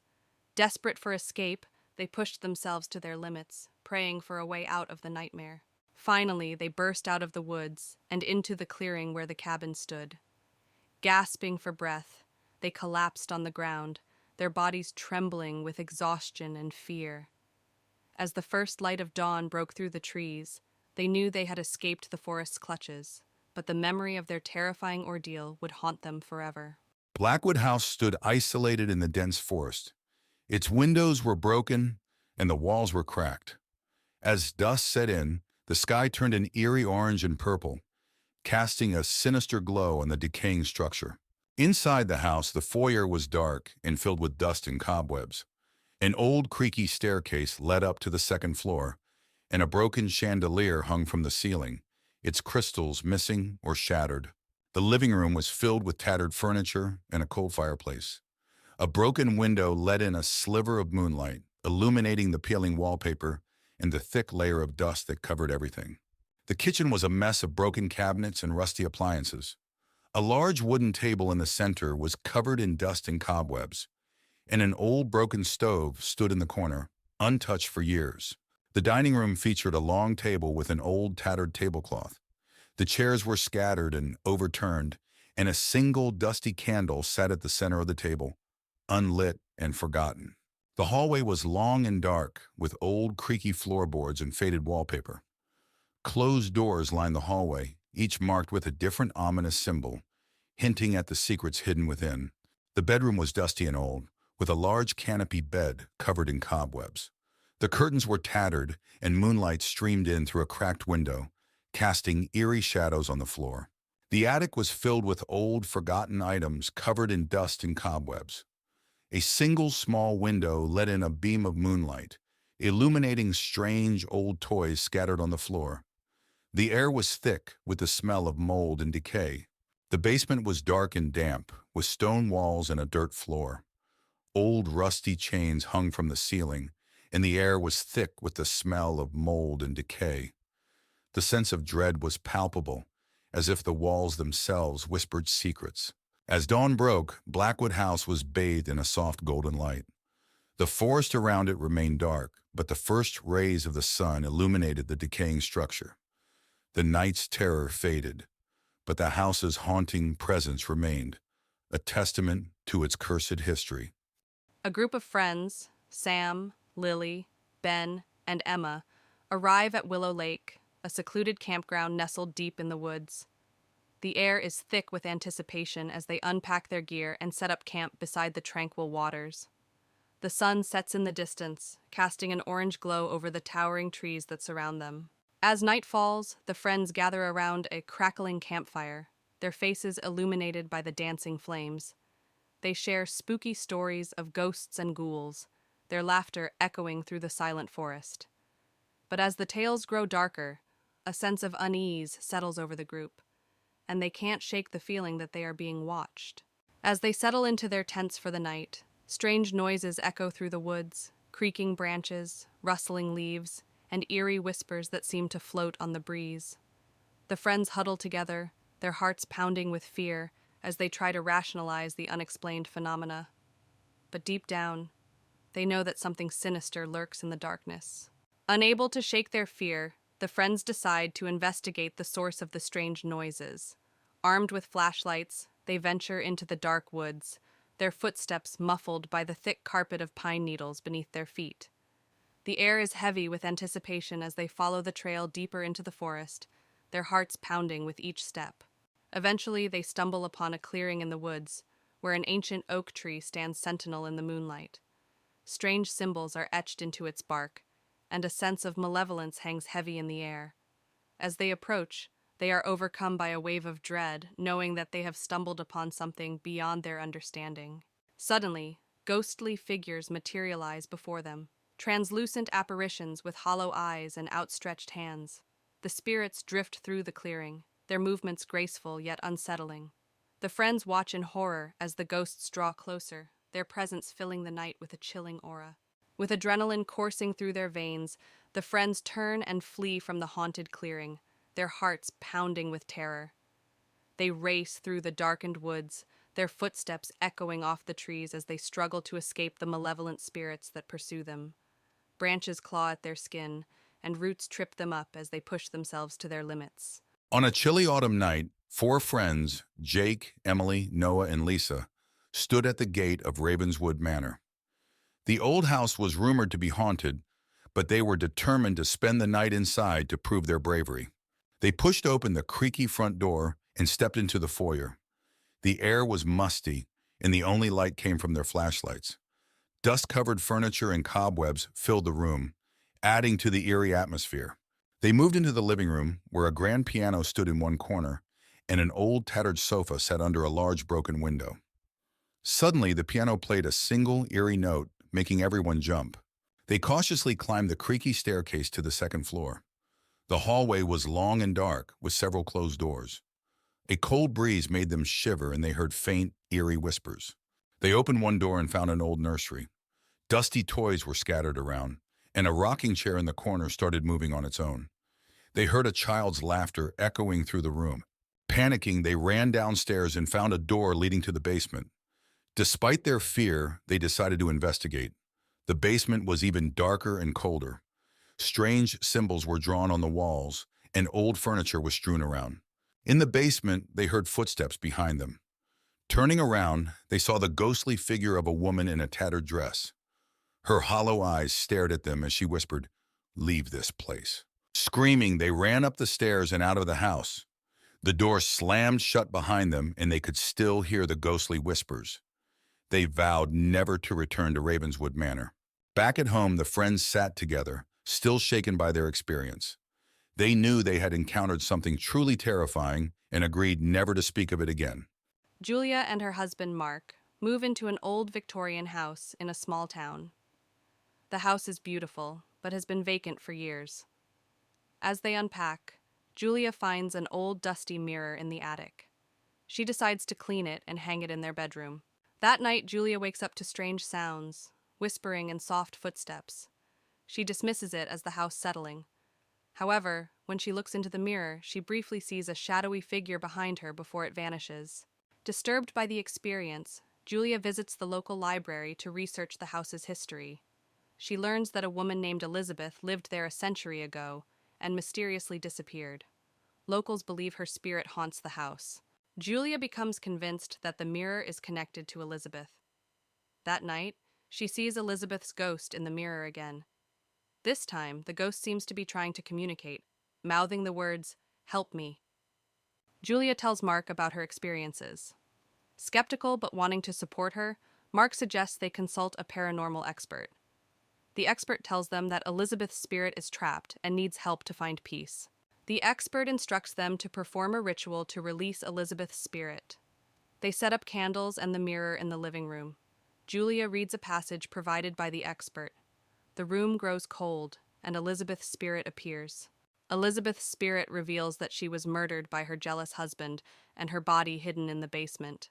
Desperate for escape, they pushed themselves to their limits, praying for a way out of the nightmare. Finally, they burst out of the woods and into the clearing where the cabin stood. Gasping for breath, they collapsed on the ground, their bodies trembling with exhaustion and fear. As the first light of dawn broke through the trees, they knew they had escaped the forest's clutches, but the memory of their terrifying ordeal would haunt them forever. Blackwood House stood isolated in the dense forest. Its windows were broken and the walls were cracked. As dusk set in, the sky turned an eerie orange and purple, casting a sinister glow on the decaying structure. Inside the house, the foyer was dark and filled with dust and cobwebs. An old creaky staircase led up to the second floor, and a broken chandelier hung from the ceiling, its crystals missing or shattered. The living room was filled with tattered furniture and a coal fireplace. A broken window let in a sliver of moonlight, illuminating the peeling wallpaper and the thick layer of dust that covered everything. The kitchen was a mess of broken cabinets and rusty appliances. A large wooden table in the center was covered in dust and cobwebs, and an old broken stove stood in the corner, untouched for years. The dining room featured a long table with an old tattered tablecloth. The chairs were scattered and overturned, and a single dusty candle sat at the center of the table, unlit and forgotten. The hallway was long and dark, with old creaky floorboards and faded wallpaper. Closed doors lined the hallway, each marked with a different ominous symbol, hinting at the secrets hidden within. The bedroom was dusty and old, with a large canopy bed covered in cobwebs. The curtains were tattered, and moonlight streamed in through a cracked window, casting eerie shadows on the floor. The attic was filled with old, forgotten items covered in dust and cobwebs. A single small window let in a beam of moonlight, illuminating strange old toys scattered on the floor. The air was thick with the smell of mold and decay. The basement was dark and damp, with stone walls and a dirt floor. Old rusty chains hung from the ceiling, and the air was thick with the smell of mold and decay. The sense of dread was palpable, as if the walls themselves whispered secrets. As dawn broke, Blackwood House was bathed in a soft golden light. The forest around it remained dark, but the first rays of the sun illuminated the decaying structure. The night's terror faded, but the house's haunting presence remained, a testament to its cursed history. A group of friends, Sam, Lily, Ben, and Emma, arrive at Willow Lake, a secluded campground nestled deep in the woods. The air is thick with anticipation as they unpack their gear and set up camp beside the tranquil waters. The sun sets in the distance, casting an orange glow over the towering trees that surround them. As night falls, the friends gather around a crackling campfire, their faces illuminated by the dancing flames. They share spooky stories of ghosts and ghouls, their laughter echoing through the silent forest. But as the tales grow darker, a sense of unease settles over the group, and they can't shake the feeling that they are being watched. As they settle into their tents for the night, strange noises echo through the woods, creaking branches, rustling leaves, and eerie whispers that seem to float on the breeze. The friends huddle together, their hearts pounding with fear as they try to rationalize the unexplained phenomena. But deep down, they know that something sinister lurks in the darkness. Unable to shake their fear, the friends decide to investigate the source of the strange noises. Armed with flashlights, they venture into the dark woods, their footsteps muffled by the thick carpet of pine needles beneath their feet. The air is heavy with anticipation as they follow the trail deeper into the forest, their hearts pounding with each step. Eventually, they stumble upon a clearing in the woods, where an ancient oak tree stands sentinel in the moonlight. Strange symbols are etched into its bark, and a sense of malevolence hangs heavy in the air. As they approach, they are overcome by a wave of dread, knowing that they have stumbled upon something beyond their understanding. Suddenly, ghostly figures materialize before them, translucent apparitions with hollow eyes and outstretched hands. The spirits drift through the clearing, their movements graceful yet unsettling. The friends watch in horror as the ghosts draw closer, their presence filling the night with a chilling aura. With adrenaline coursing through their veins, the friends turn and flee from the haunted clearing, their hearts pounding with terror. They race through the darkened woods, their footsteps echoing off the trees as they struggle to escape the malevolent spirits that pursue them. Branches claw at their skin, and roots trip them up as they push themselves to their limits. On a chilly autumn night, 4 friends, Jake, Emily, Noah, and Lisa, stood at the gate of Ravenswood Manor. The old house was rumored to be haunted, but they were determined to spend the night inside to prove their bravery. They pushed open the creaky front door and stepped into the foyer. The air was musty, and the only light came from their flashlights. Dust-covered furniture and cobwebs filled the room, adding to the eerie atmosphere. They moved into the living room, where a grand piano stood in one corner, and an old tattered sofa sat under a large broken window. Suddenly, the piano played a single eerie note, making everyone jump. They cautiously climbed the creaky staircase to the second floor. The hallway was long and dark, with several closed doors. A cold breeze made them shiver, and they heard faint, eerie whispers. They opened one door and found an old nursery. Dusty toys were scattered around, and a rocking chair in the corner started moving on its own. They heard a child's laughter echoing through the room. Panicking, they ran downstairs and found a door leading to the basement. Despite their fear, they decided to investigate. The basement was even darker and colder. Strange symbols were drawn on the walls, and old furniture was strewn around. In the basement, they heard footsteps behind them. Turning around, they saw the ghostly figure of a woman in a tattered dress. Her hollow eyes stared at them as she whispered, "Leave this place." Screaming, they ran up the stairs and out of the house. The door slammed shut behind them, and they could still hear the ghostly whispers. They vowed never to return to Ravenswood Manor. Back at home, the friends sat together, still shaken by their experience. They knew they had encountered something truly terrifying and agreed never to speak of it again. Julia and her husband, Mark, move into an old Victorian house in a small town. The house is beautiful, but has been vacant for years. As they unpack, Julia finds an old dusty mirror in the attic. She decides to clean it and hang it in their bedroom. That night, Julia wakes up to strange sounds, whispering and soft footsteps. She dismisses it as the house settling. However, when she looks into the mirror, she briefly sees a shadowy figure behind her before it vanishes. Disturbed by the experience, Julia visits the local library to research the house's history. She learns that a woman named Elizabeth lived there a century ago and mysteriously disappeared. Locals believe her spirit haunts the house. Julia becomes convinced that the mirror is connected to Elizabeth. That night, she sees Elizabeth's ghost in the mirror again. This time, the ghost seems to be trying to communicate, mouthing the words, "Help me." Julia tells Mark about her experiences. Skeptical but wanting to support her, Mark suggests they consult a paranormal expert. The expert tells them that Elizabeth's spirit is trapped and needs help to find peace. The expert instructs them to perform a ritual to release Elizabeth's spirit. They set up candles and the mirror in the living room. Julia reads a passage provided by the expert. The room grows cold, and Elizabeth's spirit appears. Elizabeth's spirit reveals that she was murdered by her jealous husband and her body hidden in the basement.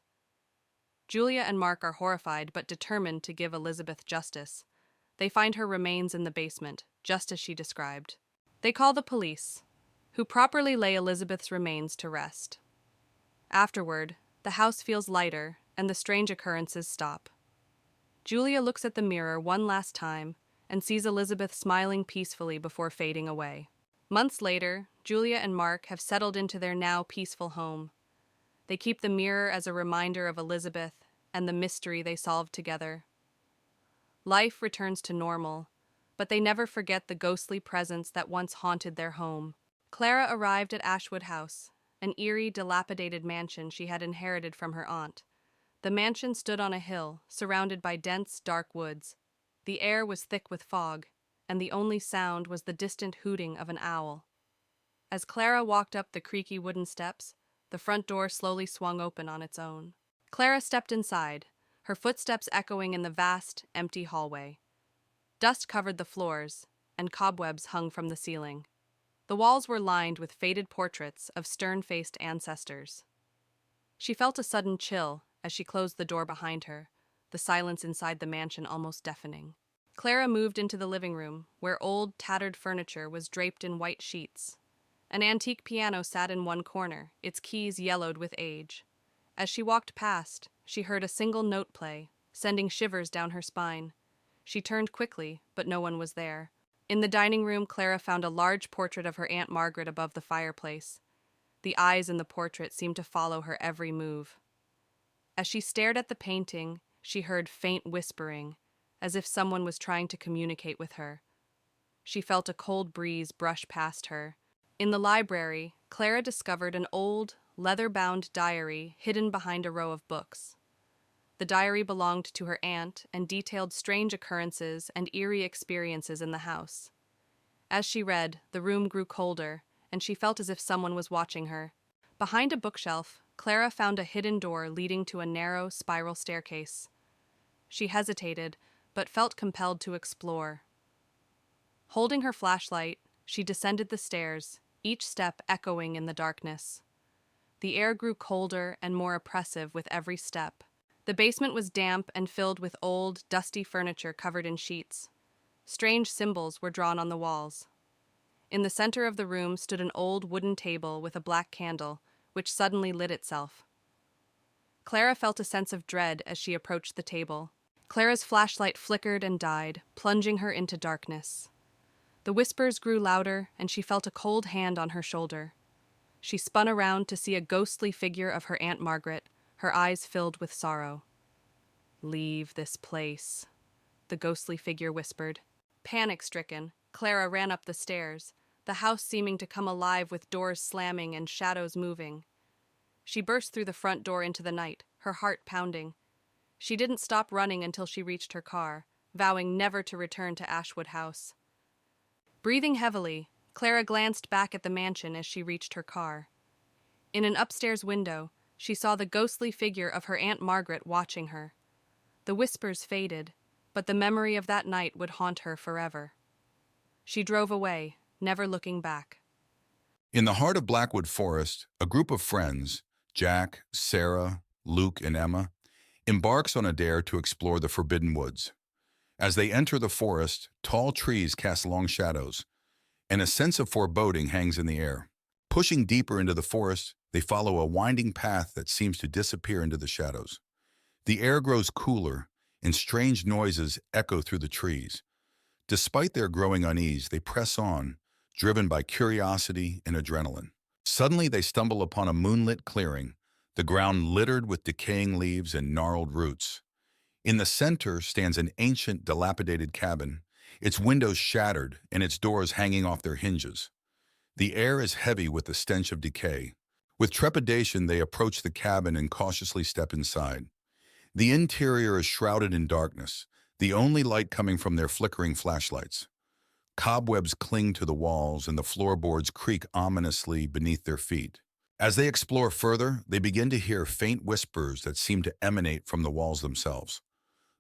Julia and Mark are horrified but determined to give Elizabeth justice. They find her remains in the basement, just as she described. They call the police, who properly lay Elizabeth's remains to rest. Afterward, the house feels lighter and the strange occurrences stop. Julia looks at the mirror one last time and sees Elizabeth smiling peacefully before fading away. Months later, Julia and Mark have settled into their now peaceful home. They keep the mirror as a reminder of Elizabeth and the mystery they solved together. Life returns to normal, but they never forget the ghostly presence that once haunted their home. Clara arrived at Ashwood House, an eerie, dilapidated mansion she had inherited from her aunt. The mansion stood on a hill, surrounded by dense, dark woods. The air was thick with fog, and the only sound was the distant hooting of an owl. As Clara walked up the creaky wooden steps, the front door slowly swung open on its own. Clara stepped inside, her footsteps echoing in the vast, empty hallway. Dust covered the floors, and cobwebs hung from the ceiling. The walls were lined with faded portraits of stern-faced ancestors. She felt a sudden chill as she closed the door behind her, the silence inside the mansion almost deafening. Clara moved into the living room, where old, tattered furniture was draped in white sheets. An antique piano sat in one corner, its keys yellowed with age. As she walked past, she heard a single note play, sending shivers down her spine. She turned quickly, but no one was there. In the dining room, Clara found a large portrait of her Aunt Margaret above the fireplace. The eyes in the portrait seemed to follow her every move. As she stared at the painting, she heard faint whispering, as if someone was trying to communicate with her. She felt a cold breeze brush past her. In the library, Clara discovered an old, leather-bound diary hidden behind a row of books. The diary belonged to her aunt and detailed strange occurrences and eerie experiences in the house. As she read, the room grew colder, and she felt as if someone was watching her. Behind a bookshelf, Clara found a hidden door leading to a narrow, spiral staircase. She hesitated, but felt compelled to explore. Holding her flashlight, she descended the stairs, each step echoing in the darkness. The air grew colder and more oppressive with every step. The basement was damp and filled with old, dusty furniture covered in sheets. Strange symbols were drawn on the walls. In the center of the room stood an old wooden table with a black candle, which suddenly lit itself. Clara felt a sense of dread as she approached the table. Clara's flashlight flickered and died, plunging her into darkness. The whispers grew louder, and she felt a cold hand on her shoulder. She spun around to see a ghostly figure of her Aunt Margaret, her eyes filled with sorrow. "Leave this place," the ghostly figure whispered. Panic-stricken, Clara ran up the stairs, the house seeming to come alive with doors slamming and shadows moving. She burst through the front door into the night, her heart pounding. She didn't stop running until she reached her car, vowing never to return to Ashwood House. Breathing heavily, Clara glanced back at the mansion as she reached her car. In an upstairs window, she saw the ghostly figure of her Aunt Margaret watching her. The whispers faded, but the memory of that night would haunt her forever. She drove away, never looking back. In the heart of Blackwood Forest, a group of friends, Jack, Sarah, Luke, and Emma, embarks on a dare to explore the forbidden woods. As they enter the forest, tall trees cast long shadows, and a sense of foreboding hangs in the air. Pushing deeper into the forest, they follow a winding path that seems to disappear into the shadows. The air grows cooler, and strange noises echo through the trees. Despite their growing unease, they press on, driven by curiosity and adrenaline. Suddenly, they stumble upon a moonlit clearing, the ground littered with decaying leaves and gnarled roots. In the center stands an ancient, dilapidated cabin, its windows shattered and its doors hanging off their hinges. The air is heavy with the stench of decay. With trepidation, they approach the cabin and cautiously step inside. The interior is shrouded in darkness, the only light coming from their flickering flashlights. Cobwebs cling to the walls and the floorboards creak ominously beneath their feet. As they explore further, they begin to hear faint whispers that seem to emanate from the walls themselves.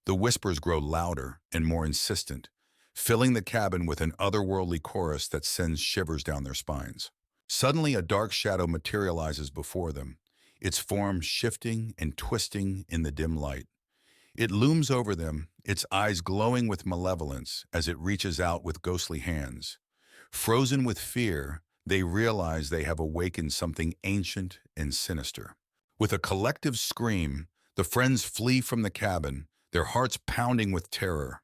The whispers grow louder and more insistent, filling the cabin with an otherworldly chorus that sends shivers down their spines. Suddenly, a dark shadow materializes before them, its form shifting and twisting in the dim light. It looms over them, its eyes glowing with malevolence as it reaches out with ghostly hands. Frozen with fear, they realize they have awakened something ancient and sinister. With a collective scream, the friends flee from the cabin, their hearts pounding with terror.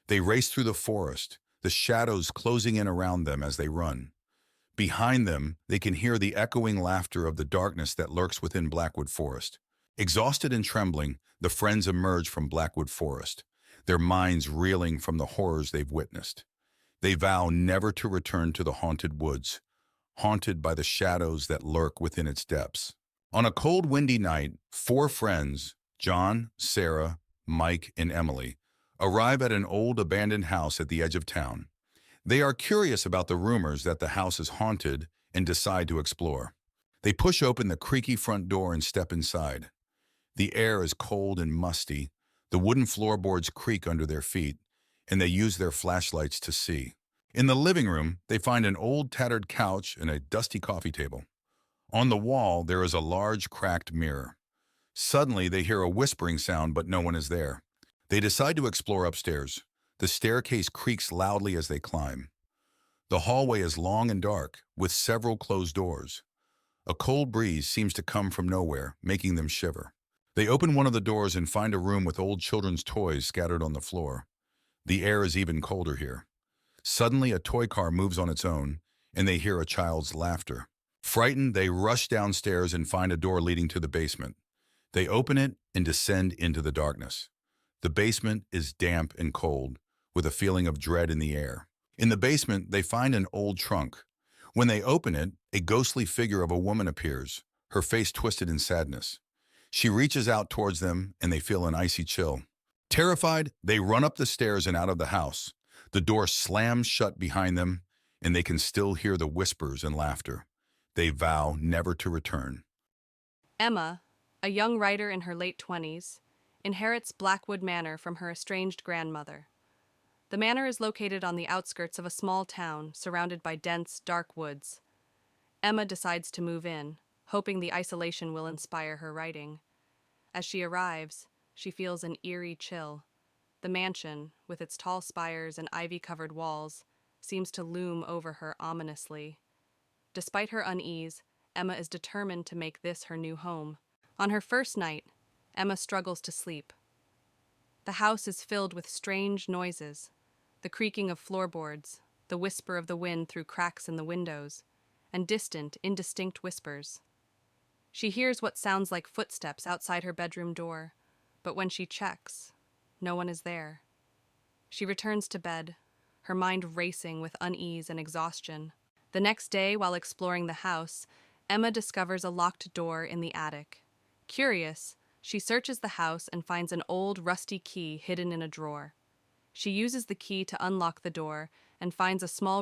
They race through the forest, the shadows closing in around them as they run. Behind them, they can hear the echoing laughter of the darkness that lurks within Blackwood Forest. Exhausted and trembling, the friends emerge from Blackwood Forest, their minds reeling from the horrors they've witnessed. They vow never to return to the haunted woods, haunted by the shadows that lurk within its depths. On a cold, windy night, four friends, John, Sarah, Mike, and Emily, arrive at an old abandoned house at the edge of town. They are curious about the rumors that the house is haunted and decide to explore. They push open the creaky front door and step inside. The air is cold and musty, the wooden floorboards creak under their feet, and they use their flashlights to see. In the living room, they find an old tattered couch and a dusty coffee table. On the wall, there is a large cracked mirror. Suddenly, they hear a whispering sound, but no one is there. They decide to explore upstairs. The staircase creaks loudly as they climb. The hallway is long and dark, with several closed doors. A cold breeze seems to come from nowhere, making them shiver. They open one of the doors and find a room with old children's toys scattered on the floor. The air is even colder here. Suddenly, a toy car moves on its own, and they hear a child's laughter. Frightened, they rush downstairs and find a door leading to the basement. They open it and descend into the darkness. The basement is damp and cold, with a feeling of dread in the air. In the basement, they find an old trunk. When they open it, a ghostly figure of a woman appears, her face twisted in sadness. She reaches out towards them, and they feel an icy chill. Terrified, they run up the stairs and out of the house. The door slams shut behind them, and they can still hear the whispers and laughter. They vow never to return. Emma, a young writer in her late 20s, inherits Blackwood Manor from her estranged grandmother. The manor is located on the outskirts of a small town surrounded by dense, dark woods. Emma decides to move in, hoping the isolation will inspire her writing. As she arrives, she feels an eerie chill. The mansion, with its tall spires and ivy-covered walls, seems to loom over her ominously. Despite her unease, Emma is determined to make this her new home. On her first night, Emma struggles to sleep. The house is filled with strange noises, the creaking of floorboards, the whisper of the wind through cracks in the windows, and distant, indistinct whispers. She hears what sounds like footsteps outside her bedroom door, but when she checks, no one is there. She returns to bed, her mind racing with unease and exhaustion. The next day, while exploring the house, Emma discovers a locked door in the attic. Curious, she searches the house and finds an old, rusty key hidden in a drawer. She uses the key to unlock the door and finds a small